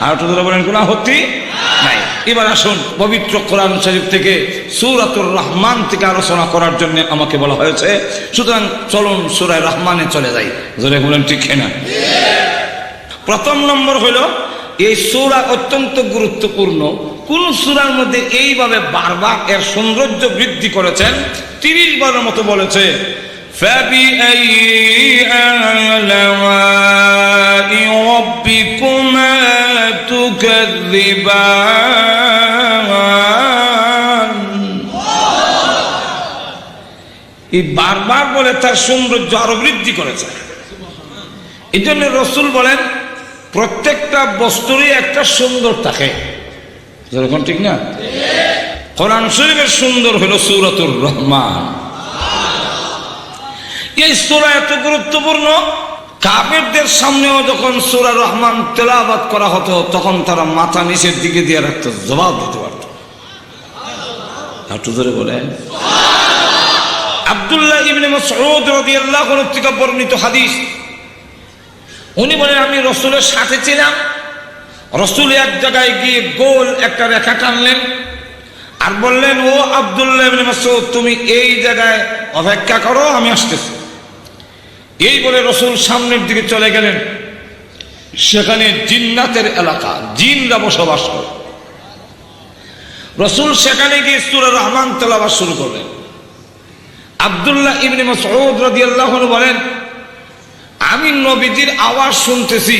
আর তো বলেন কোনো আপত্তি নাই। এবার আসুন পবিত্র কোরআন শরীফ থেকে সূরাতুর রহমান থেকে আলোচনা করার জন্য আমাকে বলা হয়েছে। সুতরাং চলুন সূরা রহমানে চলে যাই। জোরে বলেন ঠিক না? প্রথম নম্বর হলো এই সূরা অত্যন্ত গুরুত্বপূর্ণ। কোন সূরার মধ্যে এইভাবে বারবার এর সৌন্দর্য বৃদ্ধি করেছেন, 30 বারের মতো বলেছে فَبِأَيِّ آلَاءِ رَبِّكُمَا تُكَذِّبَانِ। এই বারবার বলে তার সৌন্দর্য আরো বৃদ্ধি করেছে। এই জন্য রাসূল বলেন প্রত্যেকটা বস্তুরই একটা সুন্দর থাকে, যেরকম ঠিক না? কোরআন শরীফের সুন্দর হলো সূরাতুর রহমান। এই সূরা এত গুরুত্বপূর্ণ, কাফেরদের সামনেও যখন সূরা রহমান তেলাওয়াত করা হতো তখন তারা মাথা নিচের দিকে দিয়ে রাখতো, জবাব দিতে পারত। একটু জোরে বলেন। আব্দুল্লাহ ইবনে মাসউদ রাদিয়াল্লাহু আনহু থেকে বর্ণিত হাদিস, উনি বলেন আমি রসুলের সাথে ছিলাম, রসুল এক জায়গায় গিয়ে গোল একটা রেখা টানলেন আর বললেন, ও আব্দুল্লাহ ইবনে মাসউদ, তুমি এই জায়গায় অপেক্ষা করো, আমি আসতেছি। এই বলে রসুল সামনের দিকে চলে গেলেন। সেখানে জিন্নাতের এলাকা, জিনরা বসবাস করে। রসুল সেখানে গিয়ে সূরা রহমান তেলাওয়াত শুরু করলেন। আব্দুল্লাহ ইবনে মাসউদ রাদিয়াল্লাহু আনহু বলেন, আমি নবীজির আওয়াজ শুনতেছি,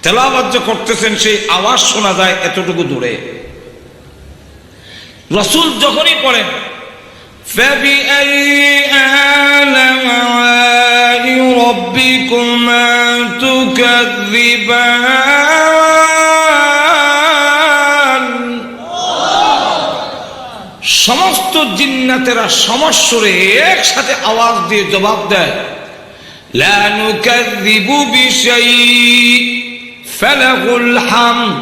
তেলাওয়াত যে করতেছেন সেই আওয়াজ শোনা যায় এতটুকু দূরে। রসুল যখনই পড়েন, فَبِأَيِّ آلَاءِ رَبِّكُمَا تُكَذِّبَانِ, সমস্ত জিন্নাতেরা সমস্বরে একসাথে আওয়াজ দিয়ে জবাব দেয়, লা নুকাযযিবু বিশাইইন ফালাহুল হামদ,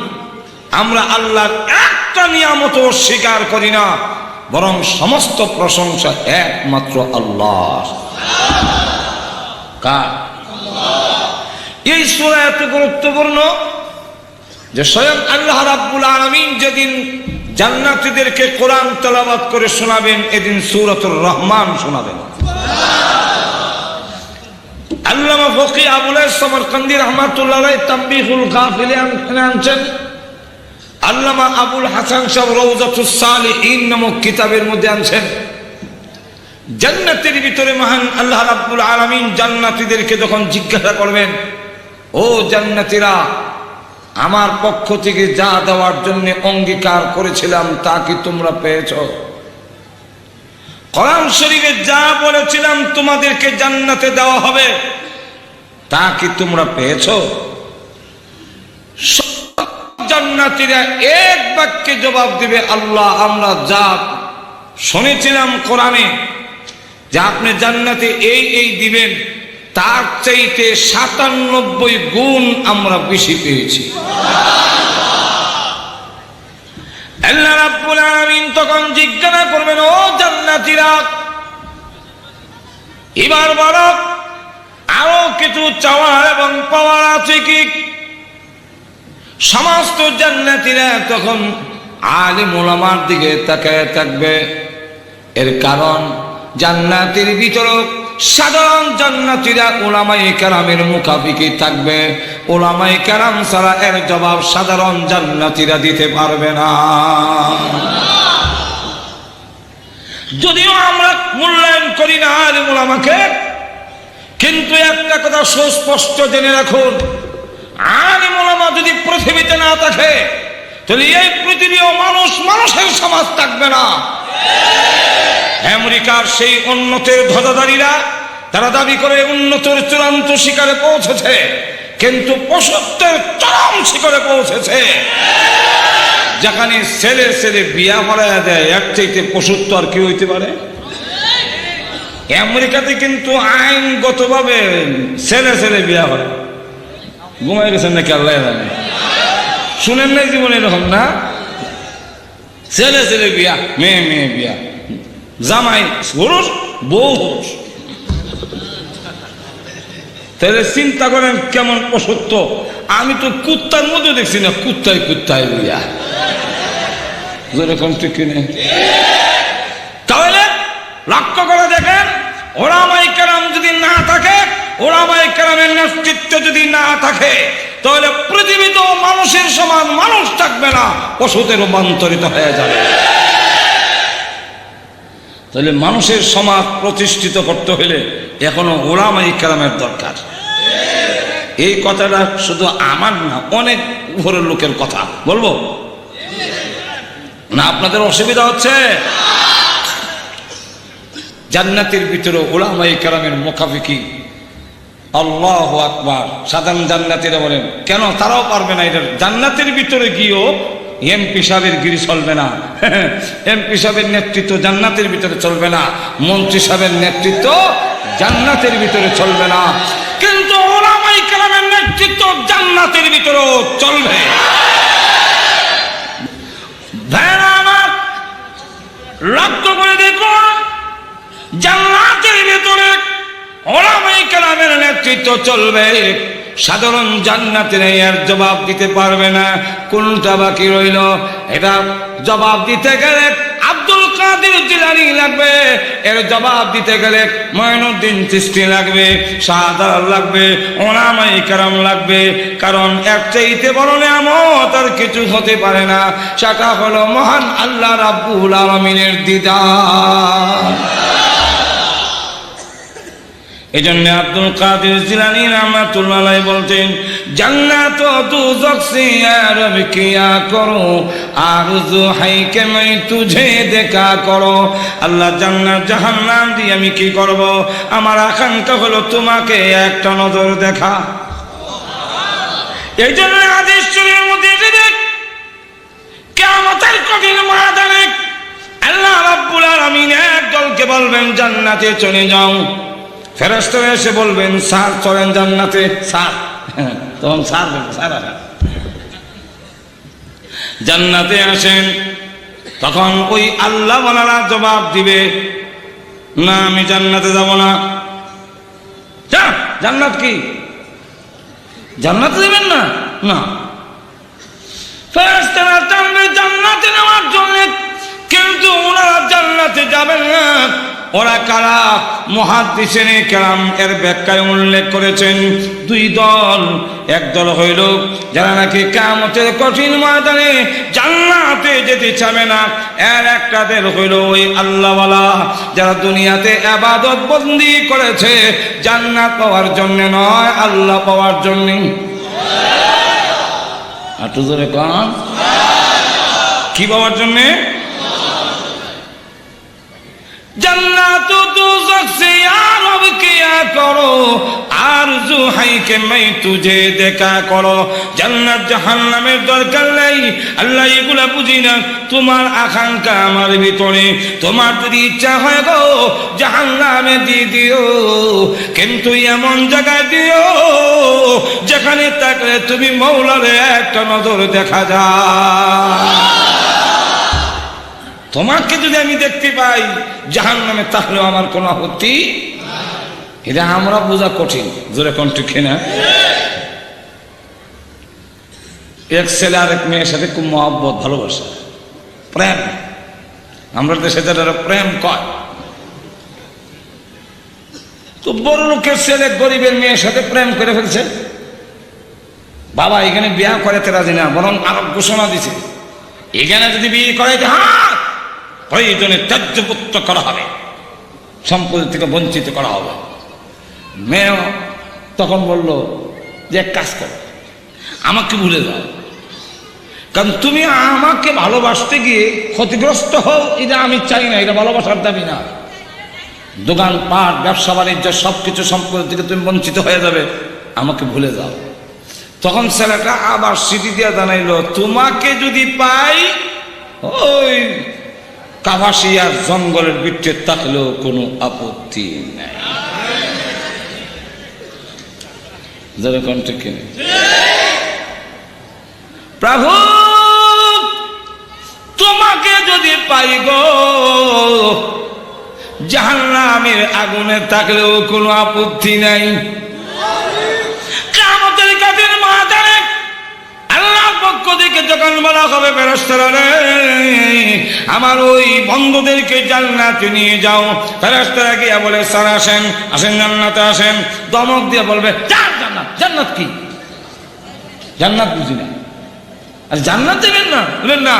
আমরা আল্লাহর একটা নিয়ামত স্বীকার করি না, বরং সমস্ত প্রশংসা একমাত্র আল্লাহ। কার? এই সূরা এত গুরুত্বপূর্ণ যে স্বয়ং আল্লাহ রাব্বুল আলামিন যেদিন জান্নাতীদেরকে কোরআন তেলাওয়াত করে শোনাবেন, এদিন সূরাতুর রহমান শোনাবেন। আল্লামা ফকি আবুল সামারকান্দি রাহমাতুল্লাহ আলাইহি তানবীহুল গাফিলে আনছেন। আল্লামা আবুল হাসান সাহেব রওজাতুস সালিহিন নামক কিতাবের মধ্যে আনছেন, জান্নাতের ভিতরে মহান আল্লাহ রাব্বুল আলামিন জান্নাতীদেরকে যখন জিজ্ঞাসা করবেন, ও জান্নাতীরা, আমার পক্ষ থেকে যা দেওয়ার জন্য অঙ্গীকার করেছিলাম তা কি তোমরা পেয়েছো? কোরআন শরীফে যা বলেছিলাম তোমাদেরকে জান্নাতে দেওয়া হবে তা কি তোমরা পেয়েছো? জান্নাতীরা এক বাক্যে জবাব দিবে, আল্লাহ, আমরা যা শুনেছিলাম কোরআনে যে আপনি জান্নাতে এই এই দিবেন, তার চাইতে ৯৭ গুণ আমরা বেশি পেয়েছি। আল্লাহ রাব্বুল আলামিন তখন জিজ্ঞাসা করবেন, ও জান্নাতীরা, এবার বলো আরো কিছু চাওয়ার এবং পাওয়ার আছে কি? সমস্ত জান্নাতীরা তখন আলিম উলামার দিকে তাকায় থাকবে। এর কারণ জান্নাতের ভিতরে সাধারণ জান্নাতীরা উলামায়ে কেরামের মুখাপিকি থাকবে। উলামায়ে কেরাম ছাড়া এর জবাব সাধারণ জান্নাতীরা দিতে পারবে না। যদিও আমরা মূল্যায়ন করি না আলিম উলামাকে, কিন্তু একটা কথা সুস্পষ্ট জেনে রাখুন, আলিম উলামা যদি পৃথিবীতে না থাকে তাহলে এই পৃথিবীও মানুষের সমাজ থাকবে না। আমেরিকার সেই উন্নতের ধ্বজাধারীরা তারা দাবি করে উন্নতের চূড়ান্ত শিখরে পৌঁছেছে, কিন্তু পশুত্বের চরম শিখরে পৌঁছেছে। যেখানে ছেলে ছেলে বিয়া করাইয়া দেয়, এক চাইতে পশুত্ব আর কি হইতে পারে? আমেরিকাতে কিন্তু আইনগতভাবে ছেলে ছেলে বিয়া করে। ঘুমাই গেছেন নাকি আল্লাহ জানে, শুনেন নাই জীবনে এরকম না? ছেলে ছেলে বিয়া, মেয়ে মেয়ে বিয়া, জামাই পুরুষ, বউ পুরুষ। তাহলে চিন্তা করেন কেমন পশুত্ব। আমি তো কুত্তার মধ্যে দেখছি না, কুত্তায় কুত্তায় বিয়া, যেরকম ঠিক কিনে। তাহলে লক্ষ্য করে দেখেন, উলামায়ে কেরাম যদি না থাকে, উলামায়ে কেরামের নেতৃত্ব যদি না থাকে, তাহলে পৃথিবীতেও মানুষের সমান মানুষ থাকবে না, পশুতে রূপান্তরিত হয়ে যাবে। তাহলে মানুষের সমাজ প্রতিষ্ঠিত করতে হলে এখনো উলামায়ে কেরামের দরকার। এই কথাটা শুধু আমার না, অনেক উপরের লোকের কথা বলবো না? আপনাদের অসুবিধা হচ্ছে? জান্নাতের ভিতরে উলামায়ে কেরামের মুখাফিকি, আল্লাহু আকবার। সাধারণ জান্নাতীরা বলেন, কেন তারাও পারবে না এটা? জান্নাতের ভিতরে গিয়েও এমপি সাহেবের গিরি চলবে না, এমপি সাহেবের নেতৃত্ব জান্নাতের ভিতরে চলবে না, মন্ত্রী সাহেবের নেতৃত্ব জান্নাতের ভিতরে চলবে না, কিন্তু উলামায়ে কেরামের নেতৃত্ব জান্নাতের ভিতরেও চলবে। লক্ষ্য করে দেখুন, জান্নাতের ভিতরে উলামায়ে কেরামের নেতৃত্ব চলবে, সাধারণ জান্নাতের এর জবাব দিতে পারবে না। কোনটা বাকি রইল? এটা জবাব দিতে গেলে আব্দুল কাদের জিলানী লাগবে, এর জবাব দিতে গেলে মঈনুদ্দিন চিশতি লাগবে, শাহজালাল লাগবে, উলামায়ে কেরাম লাগবে। কারণ এর চাইতে বড় নিয়ামত আর কিছু হতে পারে না। সেটা হলো মহান আল্লাহ রাব্বুল আলামিনের দিদার। এই জন্য আব্দুল কাদের জিলানী রাহমাতুল্লাহ আলাইহি বলতেন, জান্নাত ও দুজখ সে রব কিয়া করো, আরজু হাই কে मैं तुझे দেখা করো। আল্লাহ জান্নাত জাহান্নাম দিয়ে আমি কি করব? আমার আকাঙ্ক্ষা হলো তোমাকে একটা নজর দেখা। এই জন্য হাদিস শরীফের মধ্যে দেখ, কিয়ামতের কঠিন ময়দানে আল্লাহ রাব্বুল আলামিন এক দলকে বলবেন জান্নাতে চলে যাও। ফেরেশতারা এসে বলবেন স্যার চলেন জান্নাতে। স্যার তখন স্যার জান্নাতে আসেন। তখন ওই আল্লাহ ওয়ালারা জবাব দিবে, না আমি জান্নাতে যাব না। জান্নাত কি? জান্নাতে দেবেন না? না। ফেরেশতারা টানবে জান্নাতে নেওয়ার জন্য, কিন্তু ওনারা জান্নাতে যাবেন না। ওরা কারা? মুহাদ্দিসিনে কেরাম এর ব্যাখ্যায় উল্লেখ করেছেন দুই দল। এক দল হইল যারা নাকি কিয়ামতের কঠিন ময়দানে জান্নাতে যেতে চাবে না। এর একটা দল হইল ওই আল্লাহওয়ালা, যারা দুনিয়াতে ইবাদত বন্দি করেছে জান্নাত পাওয়ার জন্য নয়, আল্লাহ পাওয়ার জন্য। একটু জোরে কোন, কি পাওয়ার জন্যে? জান্নাত দুজখ সে রব কিয়া করো, আরজু হাই কে मैं तुझे দেখা করো। জান্নাত জাহান্নামের দরকার নাই, আল্লাহ এগুলা বুঝি না। তোমার আকাঙ্ক্ষা আমার ভিতরে, তোমার যদি ইচ্ছা হয় গো জাহান্নামে দিয়ে দিও, কিন্তু এমন জায়গায় দিও যেখানে তাকলে তুমি মওলারে একটা নজর দেখা যায়। তোমাকে যদি আমি দেখতে পাই জাহান্নামে, তাহলেও আমার কোনো আপত্তি। এটা আমরা বোঝা কঠিন, জোরে কোন ঠিক না? এক ছেলে আর এক মেয়ের সাথে খুব মহব্বত, ভালোবাসা, প্রেম। আমরা দেশে যারা প্রেম কয়, তো বড় লোকের ছেলে গরিবের মেয়ের সাথে প্রেম করে ফেলছে। বাবা এখানে বিয়ে করাতে রাজি না, বরং আরো ঘোষণা দিছে এখানে যদি বিয়ে করাইতে হয় প্রয়োজনে ত্যায্যপুত্র করা হবে, সম্পত্তি থেকে বঞ্চিত করা হবে। মেয়ে তখন বলল যে এক কাজ করো, আমাকে ভুলে যাও, কারণ তুমি আমাকে ভালোবাসতে গিয়ে ক্ষতিগ্রস্ত হও, এটা আমি চাই না, এটা ভালোবাসার দাবি না। দোকানপাট, ব্যবসা বাণিজ্য সবকিছু সম্পত্তি থেকে তুমি বঞ্চিত হয়ে যাবে, আমাকে ভুলে যাও। তখন ছেলেটা আবার সিটি দিয়ে জানাইল, তোমাকে যদি পাই ওই কাভাসিয়ার জঙ্গলের ভিতরে থাকলেও কোনো আপত্তি নাই। প্রভু তোমাকে যদি পাই গো জাহান্নামের আগুনে থাকলেও কোনো আপত্তি নাই। কিয়ামতের কঠিন ময়দানে আল্লাহর পক্ষ থেকে যখন বলা হবে ফেরেশতারা রে আমার ওই বন্ধুদেরকে জান্নাতে নিয়ে যাও, ফেরেশতারা গিয়ে বলে স্যার আসেন, আসেন জান্নাতে আসেন। দমক দিয়ে বলবে জান্নাত, জান্নাত কি? জান্নাত বুঝি না। আর জান্নাত দেবেন না? বলেন না,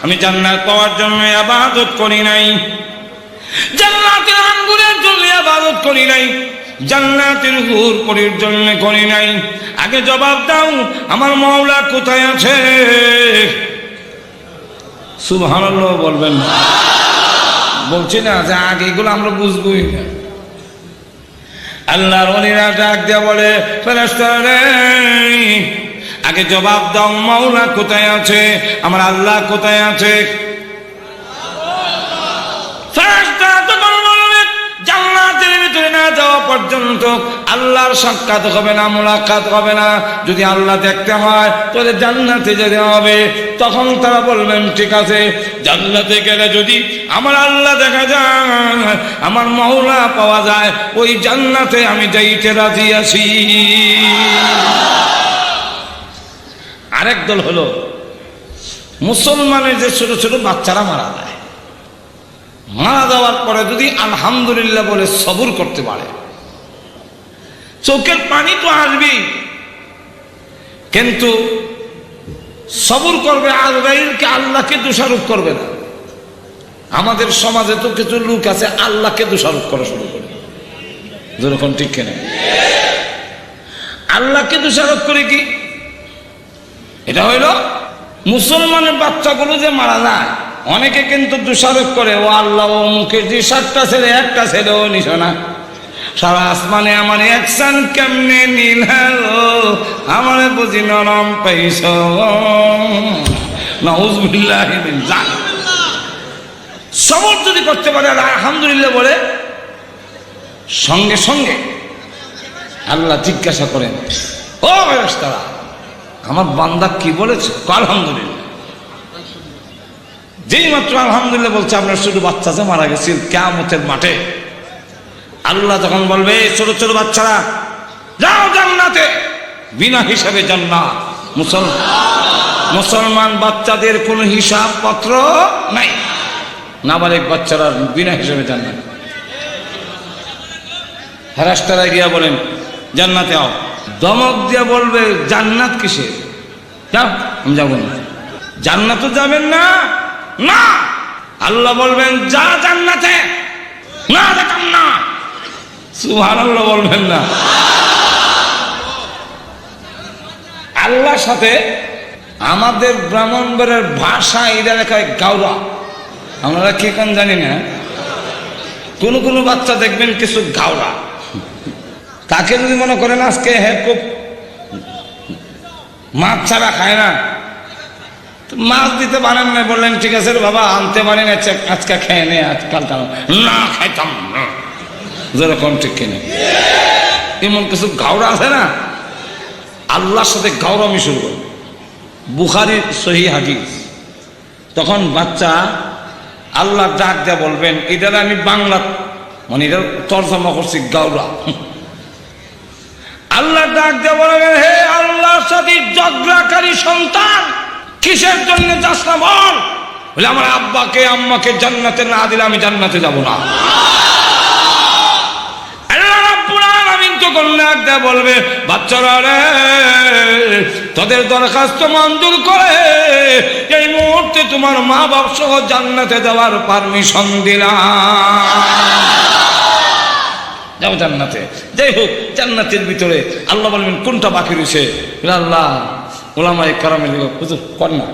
আমি জান্নাত পাওয়ার জন্য ইবাদত করি নাই, জান্নাতের আঙ্গুরের জন্য ইবাদত করি নাই, জান্নাতের হুর পরীর জন্য করি নাই। আগে জবাব দাও আমার মাওলা কোথায় আছে? সুবহানাল্লাহ বলবেন। বলছি না যে আগে এগুলো আমরা বুঝবই না। আল্লাহর ওলিরা ডাক দিয়ে বলে ফেরেশতারা রে আগে জবাব দাও মাওলা কোথায় আছে, আমার আল্লাহ কোথায় আছে? ফেরেশতারা তখন বলবে জান্নাতের ভিতরে না, না যাওয়া পর্যন্ত আল্লাহর সাক্ষাৎ হবে না, মুলাকাত হবে না। যদি আল্লাহ দেখতে হয় তাহলে জান্নাতে যেতে হবে। তখন তারা বলবেন ঠিক আছে, জান্নাতে গেলে যদি আমার আল্লাহ দেখা যায়, আমার মওলা পাওয়া যায়, ওই জান্নাতে আমি যাইতে রাজি আছি। আরেক দল হলো মুসলমানের যে ছোট ছোট বাচ্চারা মারা যায়, মারা যাওয়ার পরে যদি আলহামদুলিল্লাহ বলে সবুর করতে পারে, চোখের পানি তো আসবেই, কিন্তু সবুর করবে, আজরাইলকে আল্লাহকে দোষারোপ করবে না। আমাদের সমাজে তো কিছু লোক আছে আল্লাহকে দোষারোপ করা শুরু করে, যেরকম ঠিক কেনা আল্লাহকে দোষারোপ করে কি, এটা হইল মুসলমানের বাচ্চাগুলো যে মারা যায়, অনেকে কিন্তু দোষারোপ করে, ও আল্লাহ ও মুখের যে 7টা ছেলে, একটা ছেলেও নিছ না, সারা আসমানে আমার একসান কেমনে নীল আমার বুঝি নরম পাইছ। নাউযুবিল্লাহি মিন যালিক। সবর যদি করতে পারে আলহামদুলিল্লাহ বলে, সঙ্গে সঙ্গে আল্লাহ জিজ্ঞাসা করেন, ও ফেরেশতারা আমার বান্দা কি বলেছে? আলহামদুলিল্লাহ। যেই মাত্র আলহামদুলিল্লাহ বলছে, আপনার ছোট বাচ্চা যে মারা গেছিল কিয়ামতের মাঠে, আল্লাহ তখন বলবে, ছোট ছোট বাচ্চারা যাও জান্নাতে, বিনা হিসাবে জান্নাত। মুসলমান বাচ্চাদের কোনো হিসাব পত্র নাই, নাবালিগ বাচ্চারা বিনা হিসাবে জান্নাত। ফেরেশতারা গিয়া বলেন জান্নাতে আও, দমক দিয়া বলবে জান্নাত কিসে, যাও আমি যাবো না। জান্নাতও যাবেন না, না আল্লাহ বলবেন যা জান্নাতে, না দেখাম না। সুবহানাল্লাহ বলবেন না। আল্লাহর সাথে আমাদের ব্রাহ্মণবাড়ির ভাষা এটা লেখায় গাওরা, আমরা কি কোন জানি না। কোন কোন বাচ্চা দেখবেন কিছু গাওরা, তাকে যদি মনে করেন আজকে হ্যাঁ খুব মাছ ছাড়া খায় না, মাছ দিতে পারেন না, বললেন ঠিক আছে বাবা আনতে পারেন, আজকে খেয়ে নে, আজকাল না খাইতাম না, যেরকম ঠিক কিনে। এমন কিছু গাওরা আছে না, আল্লাহর সাথে গাওরামি শুরু করে। বুখারী সহিহ হাদিস। তখন বাচ্চা আল্লাহ ডাক দিয়ে বলবেন, এটা আমি বাংলা মানে এটা তর্জমা করছি গাওরা। আল্লাহ ডাক দিয়ে বলবেন, হে আল্লাহর সাথে ঝগড়াকারী সন্তান, কিসের জন্য যাস না বল। বলে আমার আব্বাকে আম্মাকে জান্নাতে না দিলে আমি জান্নাতে যাব না। আল্লাহ রাব্বুল আলামিন তখন ডাক দিয়ে বলবে, বাচ্চারা রে, তোদের দরখাস্ত মঞ্জুর করে এই মুহূর্তে তোমার মা বাপ সহ জান্নাতে যাওয়ার পারমিশন দিলাম, যাও জান্নাতে। যাই হোক, জান্নাতের ভিতরে আল্লাহ বলবেন কোনটা বাকি রয়েছে? আল্লাহ ওলামায়ে কেরামের হুজুর কর না।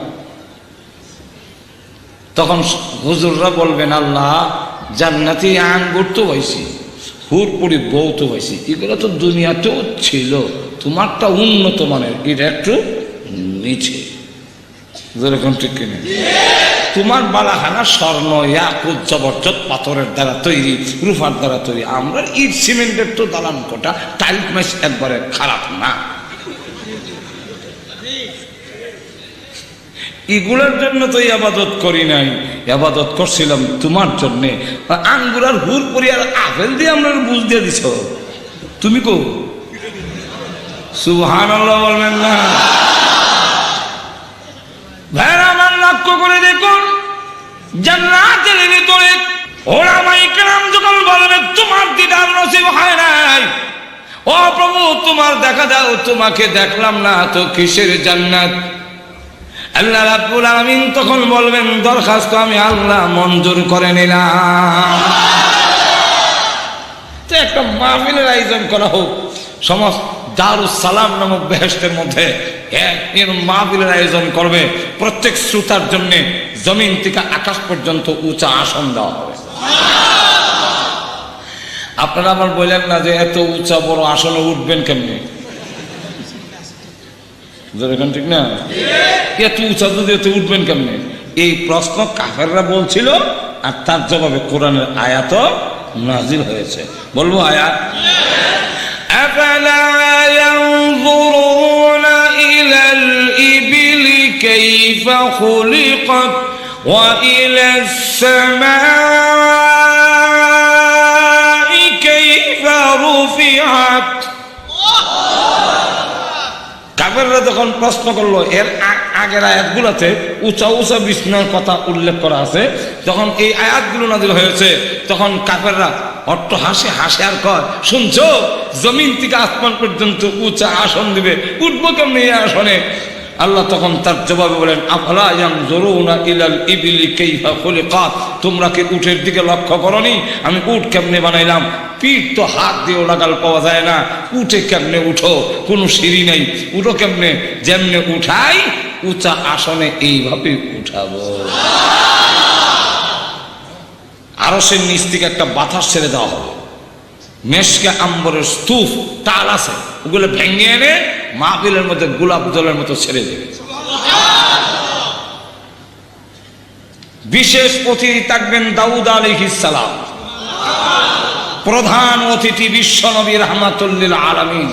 তখন হুজুররা বলবেন, আল্লাহ জান্নাতি আঙ্গুর তো হয়েছি, হুরপুরি বউ তো হয়েছি, এগুলো তো দুনিয়াতেও ছিল, তোমারটা উন্নত মানের, এটা একটু নিচে, যেরকম ঠিক কিনা। তোমার বালাখানা স্বর্ণ ইয়াকুত জবরদস্ত পাথরের দ্বারা তৈরি, রূপার দ্বারা তৈরি, আমরা ইট সিমেন্টের তো দালান কোটা, টাইলস মেস একবারে খারাপ না। এগুলোর জন্য তো ইবাদত করি নাই, ইবাদত করছিলাম তোমার জন্যে। আঙ্গুর আর হুর পরি আর আপেল দিয়ে আমরা বুঝ দিয়ে দিছ, তুমি কো সুবহানাল্লাহ বলবেন না। ভাইরা আমার লক্ষ্য করে দেখুন, জান্নাতের ভিতরে ওলামায়ে কেরাম যখন বলবে তোমার দিদার নসিব হয় নাই, ও প্রভু তোমার দেখা দাও, তোমাকে দেখলাম না তো কিসের জান্নাত? আল্লাহ রাব্বুল আলামিন তখন বলবেন, দরখাস্ত আমি আল্লাহ মঞ্জুর করে নিলাম। তো একটা মাহফিলের আয়োজন করা হোক, সমস্ত দারুস সালাম নামক বেহেশতের মধ্যে এরকম মাহফিলের আয়োজন করবে, প্রত্যেক শ্রোতার জন্য জমিন থেকে আকাশ পর্যন্ত উঁচা আসন দেওয়া হবে। আপনারা আবার বললেন না যে এত উঁচা বড় আসনে উঠবেন কেমনি, ঠিক না? এত উঁচা যদি এত উঠবেন কেমনে, এই প্রশ্ন কাফেররা বলছিল, আর তার জবাবে কোরআনের আয়াত নাজিল হয়েছে। বলবো আয়াত, আফালা ইয়ানজুরুনা ইলাল ইবিলি কাইফা খুলিকাত ওয়া ইলাস সামাই কাইফা রুফিআত। কাফেররা যখন প্রশ্ন করলো, এর আগের আয়াতগুলোতে উঁচা উঁচা বিছানার কথা উল্লেখ করা আছে, যখন এই আয়াতগুলো নাযিল হয়েছে তখন কাফেররা অট্ট হাসে হাসে আর কয়, শুনছো জমিন থেকে আসমান পর্যন্ত উঁচা আসন দিবে, উঠবো কেমনি এই আসনে? আল্লাহ তখন তার জবাবে বলেন, আফালা ইয়ানজুরুনা ইলাল ইবিলি কাইফা খুলিকাত। তোমরা কি উটের দিকে লক্ষ্য করনি আমি উট কেমনে বানাইলাম? পিঠ তো হাত দিয়েও লাগাল পাওয়া যায় না, উঠে কেমনে উঠো? কোনো সিঁড়ি নেই, উঠো কেমনে? যেমনে উঠাই উঁচা আসনে এইভাবে উঠাবো। আরশের নিচ থেকে একটা বাতাস ছেড়ে দেওয়া হবে, মেশকে আম্বরের স্তূপ টাল আছে, ওগুলো ভেঙে এনে মাহফিলের মধ্যে গোলাপ জলের মতো ছেড়ে দেবে। বিশেষ অতিথি থাকবেন দাউদ আলাইহিস সালাম, প্রধান অতিথি বিশ্ব নবী রাহমাতুল লিল আলামিন,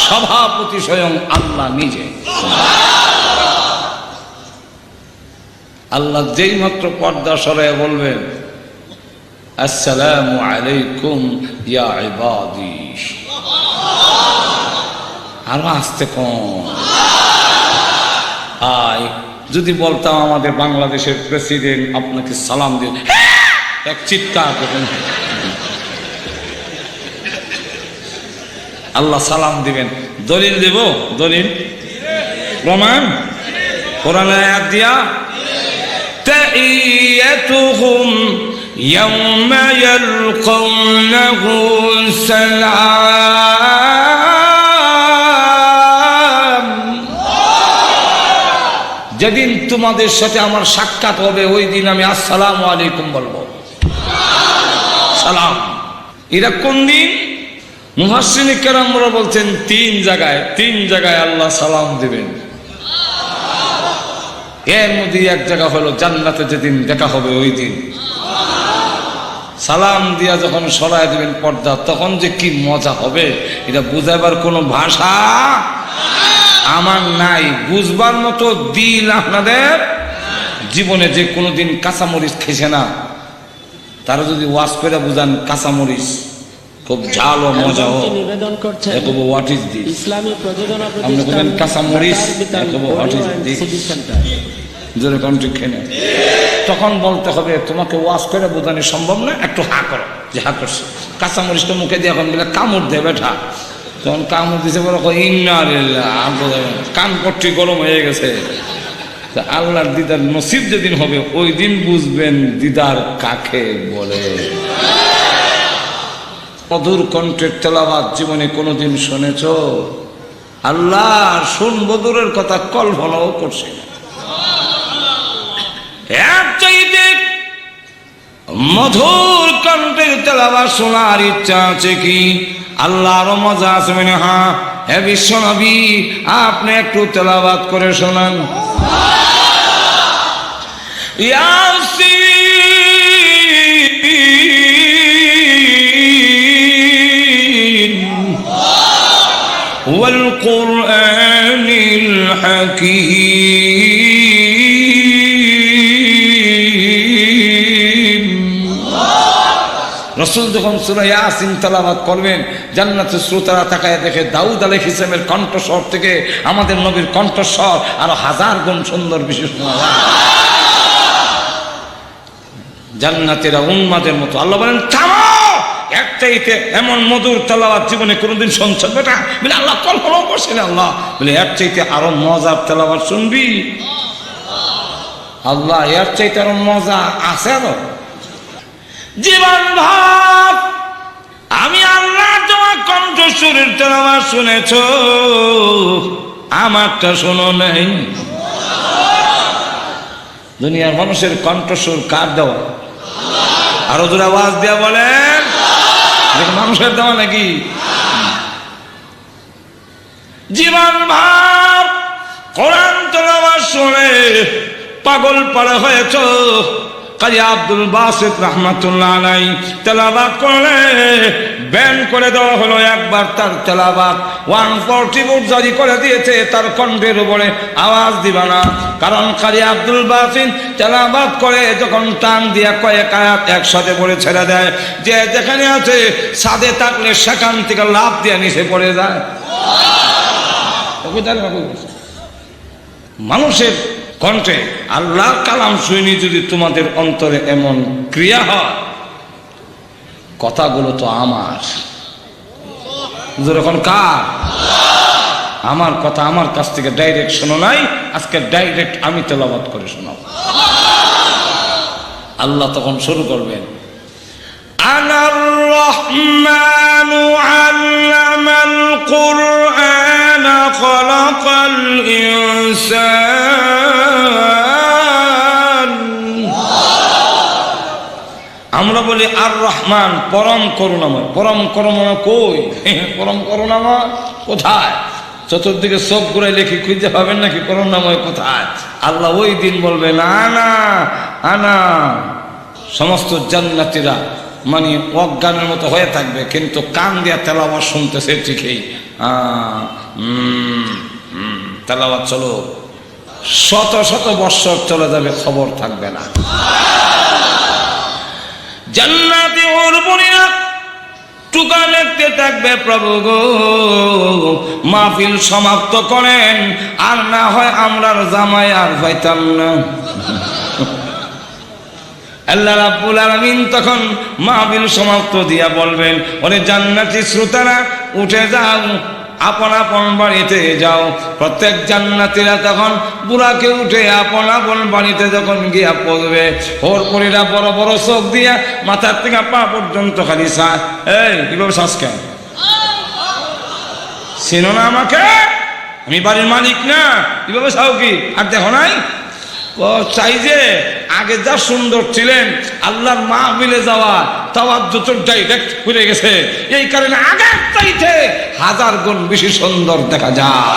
সভাপতি স্বয়ং আল্লাহ নিজে। আল্লাহ যেই মাত্র পর্দা সরায় বলবেন, আসসালামু আলাইকুম ইয়া ইবাদি, আরো আসতে কম। যদি বলতাম আমাদের বাংলাদেশের প্রেসিডেন্ট আপনাকে সালাম দিন, এক চিৎকার করবেন, আল্লাহ সালাম দিবেন। দলিল দেব, দলিল প্রমাণ কোরআন আয়াত দিয়া, তাহিয়াতুহুম ইয়াওমা ইয়ালকাউনাহু সালাম। যেদিন তোমাদের সাথে আমার সাক্ষাৎ হবে ওই দিন আমি আসসালামু আলাইকুম বলবো, সালাম। এরা কোন দিন? মুহাসসিনে কেরামরা বলছেন তিন জায়গায় আল্লাহ সালাম দিবেন। এর মধ্যে এক জায়গা হলো জান্নাতে, যেদিন দেখা হবে ওই দিন সালাম দিয়া যখন সরায় দিবেন পর্দা, তখন যে কি মজা হবে এটা বুঝাবার কোনো ভাষা আমার নাই, বুঝবার মতো দিল আপনাদের জীবনে যে কোনোদিন কাঁচামরিচ খেয়েছে না, তারা যদি ওয়াজ করে বুঝান কাঁচামরিচ খুব ঝাল ও মজা নিবেদন করছে, হোয়াট ইজ দিস ইসলামী প্রযোজনা প্রতিষ্ঠান কাঁচামরিচ, হোয়াট ইজ দিস জোরে কোন ঠিক খেয়ে, তখন বলতে হবে তোমাকে ওয়াজ করে বোঝানো সম্ভব না, একটু হা করো, যে হা করছে। কাঁচামরিচটা মুখে দিয়ে এখন বলে কামড় দেবে বেঠা, তখন কামড় দিছে বলে কান পট্টি গরম হয়ে গেছে। আল্লাহর দিদার নসিব যেদিন হবে ওই দিন বুঝবেন দিদার কাকে বলে। মধুর কণ্ঠের তেলাওয়াত জীবনে কোনোদিন শুনেছ? আল্লাহর শুনবো দূরের কথা, কল্পনাও করছি না। এর চাইতে মধুর কণ্ঠের তেলাওয়াত শোনার ইচ্ছা আছে কি? আল্লাহর মজা আছে মানে? হ্যাঁ, হে বিশ্ব নবী আপনি একটু তেলাওয়াত করে শোনান। ইয়াসিন ওয়াল কুরআনিল হাকীম। রাসূল যখন সূরা ইয়াসিন তেলাওয়াত করবেন, জান্নাতের শ্রোতারা তাকায় দেখে দাউদ আলাইহিস সালামের কণ্ঠস্বর থেকে আমাদের নবীর কণ্ঠস্বর আরো হাজার গুণ সুন্দর বিশেষ শোনা যায়। জান্নাতীরা উন্মাদের মতো। আল্লাহ বলেন থামো, একটাইতে এমন মধুর তেলাওয়াত জীবনে কোনোদিন শুনছ বেটা? বলে আল্লাহ কল্পনাও করছে না। আল্লাহ বলে এর চাইতে আরো মজার তেলাওয়াত শুনবি? আল্লাহ এর চাইতে আরো মজা আছে? আরো জীবন ভাব আমি আল্লাহ তোমার কণ্ঠস্বরের তেলাওয়াত শুনেছ, আমারটা শোনো নাই। দুনিয়ার মানুষের কণ্ঠস্বর কার দেওয়া? আরো জোরে আওয়াজ দেয়া বলেন, মানুষের দেওয়া নাকি? জীবন ভাব কোরআন তেলাওয়াত শুনে পাগল পাড়া হয়েছ, কাজী আব্দুল বাসিত রাহমাতুল্লাহ আলাইহি তেলাওয়াত করলে ব্যান করে দেওয়া হলো একবার তার তেলাওয়াত 140 বোর্ড জারি করে দিয়েছে তার কণ্ঠের উপরে আওয়াজ দিবা না, কারণ কাজী আব্দুল বাসিত তেলাওয়াত করে যখন টান দিয়া কয়েক আয়াত একসাথে পড়ে ছেড়ে দেয়, যে যেখানে আছে সাদে থাকলে সেখান থেকে লাফ দিয়ে নিচে পড়ে যায়। মানুষের কণ্ঠে আল্লাহর কালাম শুনি যদি তোমাদের অন্তরে এমন ক্রিয়া হয়, কথাগুলো তো আমার এখন কার? আমার কথা আমার কাছ থেকে ডাইরেক্ট শোনো নাই, আজকে ডাইরেক্ট আমি তেলাওয়াত করে শোনাবো। আল্লাহ তখন শুরু করবেন, আনার রহমানু আল্লামাল কুরআন খালাকাল ইনসান। আমরা বলি আর রহমান পরম করুণাময়, পরম করুণা কই? পরম করুণাময় কোথায়? চতুর্দিকে চোখ ঘুরাই লেখি খুঁজতে পাবেন নাকি করুণাময় কোথায়? আল্লাহ ওই দিন বলবে না না আনা। সমস্ত জান্নাতীরা মানে অজ্ঞানের মতো হয়ে থাকবে, কিন্তু কান দিয়া তেলাওয়াত শুনতেছে ঠিকই। তেলাওয়াত চলো, শত শত বৎসর চলে যাবে, খবর থাকবে না। জান্নাতি হুরপুরিরা টুকা লিখতে থাকবে, প্রভু গো মাহফিল সমাপ্ত করেন, আর না হয় আমরার জামাই আর পাইতাম না। আল্লাহ রাব্বুল আলামিন তখন মাহফিল সমাপ্ত দিয়া বলবেন, ওরে জান্নাতি শ্রোতারা উঠে যাও, আপন আপন বাড়িতে যাও। প্রত্যেক জান্নাতীরা তখন বুড়াকে উঠে আপন আপন বাড়িতে যখন গিয়া পড়বে, ওর পরিরা বড় বড় চোখ দিয়া মাথার থেকে পা পর্যন্ত খালি শ্বাস। এই কিভাবে শ্বাস কেন? চিনো না আমাকে? আমি বাড়ির মালিক না? কিভাবে চাও কি? আর দেখো নাই চাই যে আগে যা সুন্দর ছিলেন, আল্লাহর মাহফিলে যাওয়া তাওয়াজ্জুহ তো ডাইরেক্ট ঘুরে গেছে, এই কারণে আগের চাইতে 1000 গুণ বেশি সুন্দর দেখা যায়।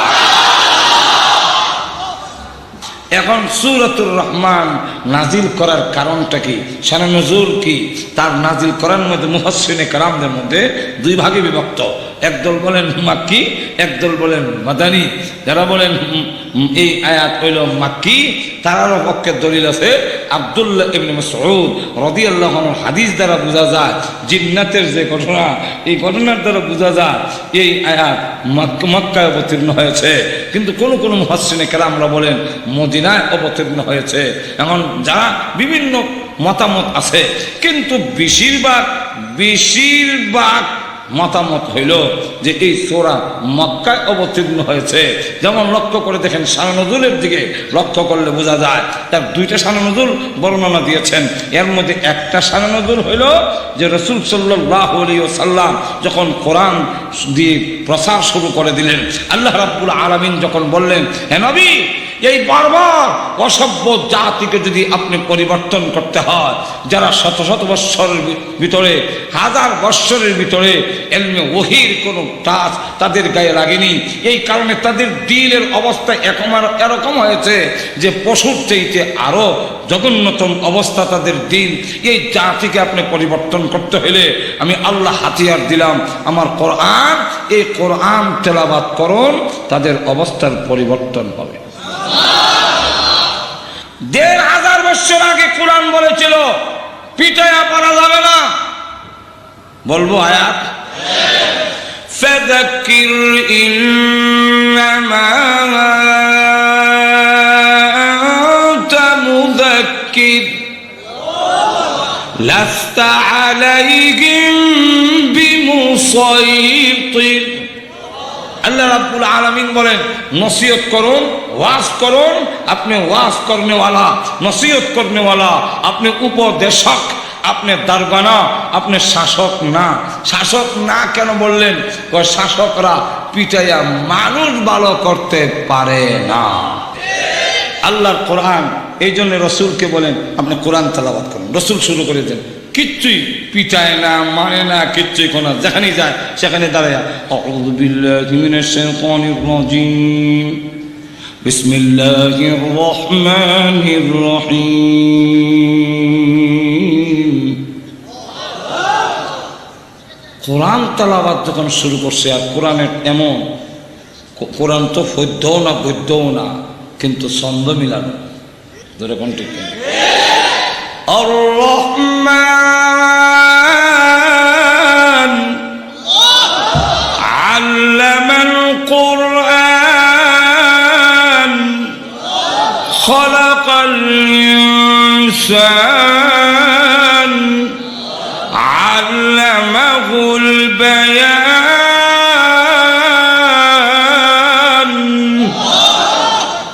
এখন সূরাতুর রহমান নাজিল করার কারণটা কি, শানে নজুল কি, তার নাজিল করার মধ্যে মুফাসসিরিনে কেরামদের মধ্যে দুই ভাগে বিভক্ত। একদল বলেন মাক্কি, একদল বলেন মাদানী। যারা বলেন এই আয়াত হইল মাক্কি, তারারও পক্ষে দলিল আছে আব্দুল্লাহ ইবনে মাসউদ রাদিয়াল্লাহু আনহু হাদিস দ্বারা বোঝা যায়, জিন্নাতের যে ঘটনা, এই ঘটনার দ্বারা বোঝা যায় এই আয়াত মক্কায় অবতীর্ণ হয়েছে, কিন্তু কোন কোন মুফাসসিরিনে কেরামরা বলেন মদিনায় অবতীর্ণ হয়েছে। এখন যারা বিভিন্ন মতামত আছে, কিন্তু বেশিরভাগ মতামত হইল যে এই সূরা মক্কায় অবতীর্ণ হয়েছে। যেমন লক্ষ্য করে দেখেন শানে নজুলের দিকে লক্ষ্য করলে বোঝা যায়, তার দুইটা শানে নজুল বর্ণনা দিয়েছেন। এর মধ্যে একটা শানে নজুল হইল যে রাসূল সাল্লাল্লাহু আলাইহি ওয়াসাল্লাম যখন কোরআন দিয়ে প্রচার শুরু করে দিলেন, আল্লাহ রাব্বুল আলামিন যখন বললেন, হে নবী, এই বারবার অসভ্য জাতিকে যদি আপনি পরিবর্তন করতে হয়, যারা শত শত বৎসরের ভিতরে, 1000 বৎসরের ভিতরে ইলমে ওহীর কোনো টাচ তাদের গায়ে লাগেনি, এই কারণে তাদের দিলের অবস্থা এরকম হয়েছে যে পশুর চাইতে আরো জঘন্যতম অবস্থা তাদের দিল। এই জাতিকে আপনি পরিবর্তন করতে হলে আমি আল্লাহ হাতিয়ার দিলাম আমার কোরআন, এই কোরআন তেলাওয়াত করুন, তাদের অবস্থার পরিবর্তন হবে। 1500 বছর আগে কোরআন বলেছিল পিটায়া পারা যাবে না। বলবো আয়াত, ফাযাক্কির ইন্নামা আনতা মুযাক্কির লাস্তা আলাইহিম বিমুসাইতির। আল্লাহ রাব্বুল আলামিন বলেন, নসিহত করুন, ওয়াজ করুন, আপনি ওয়াজ করনেওয়ালা, নসিহত করনেওয়ালা, আপনি উপদেশক, আপনি দারগানা, আপনি শাসক না। শাসক না কেন বললেন? শাসকরা পিটাইয়া মানুষ ভালো করতে পারে না। আল্লাহর কোরআন, এই জন্য রসুলকে বলেন আপনি কোরআন তেলাওয়াত করুন। রসুল শুরু করে দেন, কিচ্ছুই পিটায় না, মানে না, কিচ্ছুই কোনো, যেখানেই যায় সেখানে দাঁড়ায় আউযু বিল্লাহি মিনাশ শাইতানির রাজীম বিসমিল্লাহির রহমানির রহিম। কোরআন তেলাওয়াত যখন শুরু করছে, আর কোরআনের এমন, কোরআন তো পদ্যও না গদ্যও না, কিন্তু ছন্দ মিলানো, ধরে কোন ঠিক আর রহমান আল্লামাল কুরআন খালাকাল ইনসান আল্লামাহুল বায়ান।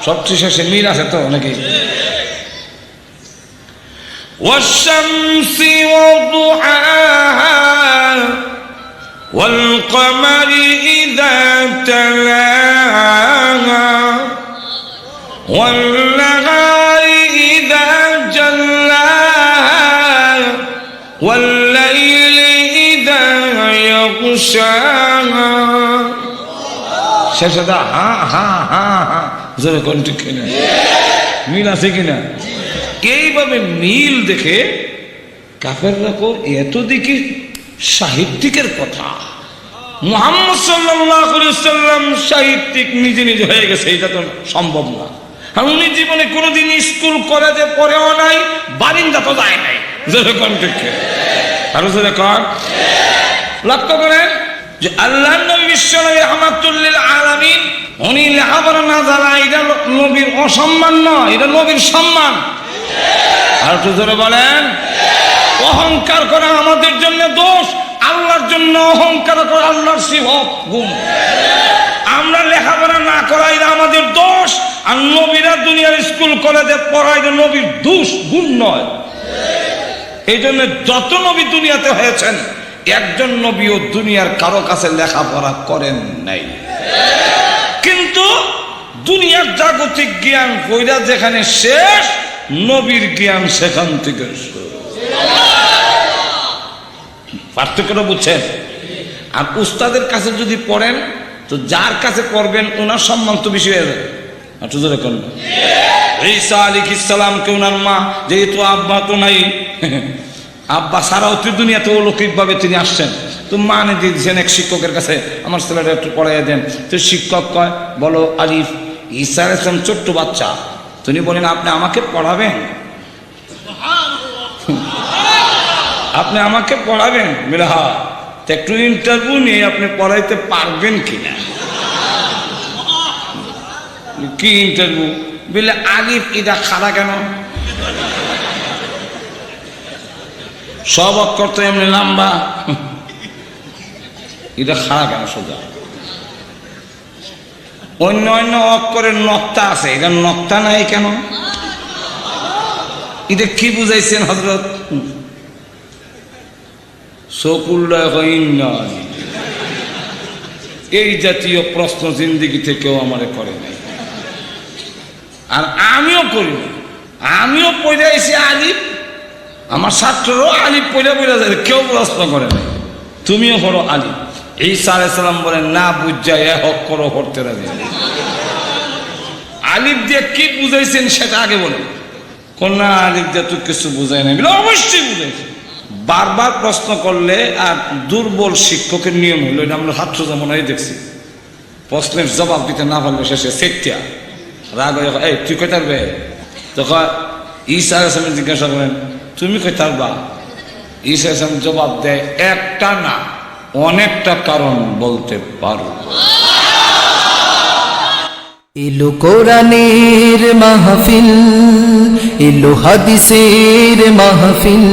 সবচেয়ে শেষে মিল আছে তো নাকি? والشمس وضحاها والقمر إذا تلاها والنهار إذا جلاها والليل إذا يغشاها। শেষে দা হা হা হা হা, জোরে কোন ঠিক কিনা? মিল আছে কিনা? এইভাবে মিল দেখে কাফেররা কো এত দেখি সাহিত্যিকের কথা। মুহাম্মদ সাল্লাল্লাহু আলাইহি ওয়াসাল্লাম সাহিত্যিক নিজে নিজে হয়ে গেছে, এটা তো সম্ভব না। আর উনি জীবনে কোনোদিন স্কুল কলেজে পড়েও নাই, বারিন্দা তো যায় নাই। যেরকম ঠিক আরো যেরকম লক্ষ্য করেন যে আল্লাহর নবী বিশ্বনবী রাহমাতুল লিল আলামিন, উনি লেখাপড়া না জানা এটা নবীর অসম্মান নয়, এটা নবীর সম্মান। আর একটু জোরে বলেন। অহংকার করা আমাদের জন্য দোষ, আল্লাহর জন্য অহংকার করা আল্লাহর সিফত গুণ। আমরা লেখাপড়া না করা এটা আমাদের দোষ, আর নবীরা দুনিয়ার স্কুল কলেজে পড়ায় এটা নবীর দোষ, গুণ নয়। এই জন্য যত নবী দুনিয়াতে হয়েছেন, একজন নবীও দুনিয়ার কারো কাছে লেখাপড়া করেন নাই। কিন্তু দুনিয়ার জাগতিক জ্ঞান কইরা যেখানে শেষ, নবীর জ্ঞান সেখান থেকে শুরু। পার্থক্যটা বুঝছেন? আর উস্তাদের কাছে যদি পড়েন, তো যার কাছে পড়বেন ওনার সম্মান তো বেশি হয়ে যাবে। একটু জোরে করুন। ঈসা আলাইহিস সালামকে ওনার মা, যেহেতু আব্বা তো নাই, আব্বা সারাও দুনিয়াতে অলৌকিকভাবে তিনি আসছেন, তো মা এনে দিয়ে দিয়েছেন এক শিক্ষকের কাছে, আমার ছেলেটা একটু পড়াইয়া দেন। তো শিক্ষক কয়, বলো আলিফ। ঈসা আলাইহিস সালাম ছোট্ট বাচ্চা, তিনি বলেন আপনি আমাকে পড়াবেন? আপনি আমাকে পড়াবেন? বলে হ্যাঁ। একটু ইন্টারভিউ নিয়ে আপনি পড়াইতে পারবেন কিনা? কি ইন্টারভিউ? বলে আলিফ এটা খাড়া কেন? সব অক্ষর তো এমনি লম্বা, এটা খাড়া কেন সোজা? অন্য অন্য অক্ষরের নক্তা আছে, এটা নক্তা নাই কেন? এটা কি বুঝাইছেন হযরত? এই জাতীয় প্রশ্ন জিন্দেগিতে কেউ আমারে করে নাই, আর আমিও করি না। আমিও পড়াইছি আলিফ, আমার ছাত্ররাও আলিফ পড়া যায়, কেউ প্রশ্ন করে নাই। তুমিও পড়ো আলিফ। ঈসা আলাইহিস সালাম বলেন না বুঝা এক অক্ষরও পড়তে রাজি। আলিফ দিয়ে কি বুঝাইছেন সেটা আগে বলেন। কোন না আলিফ দিয়ে তো কিছু বুঝাই নাই। বলে অবশ্যই বুঝাইছে। বারবার প্রশ্ন করলে, আর দুর্বল শিক্ষকের নিয়ম হলো, এটা আমরা ছাত্র যেমন দেখছি, প্রশ্নের জবাব দিতে না পারলে শেষে সেটিয়া রাগ হয়ে, এই তুই কই থাকবে? তখন ঈসা আলাইহিস সালাম জিজ্ঞাসা করেন তুমি কই থাকবা? ঈসা আলাইহিস সালাম জবাব দেয়, একটা না অনেকটা কারণ বলতে পারো। এলো কোরআনের মাহফিল, এলো হাদিসের মাহফিল।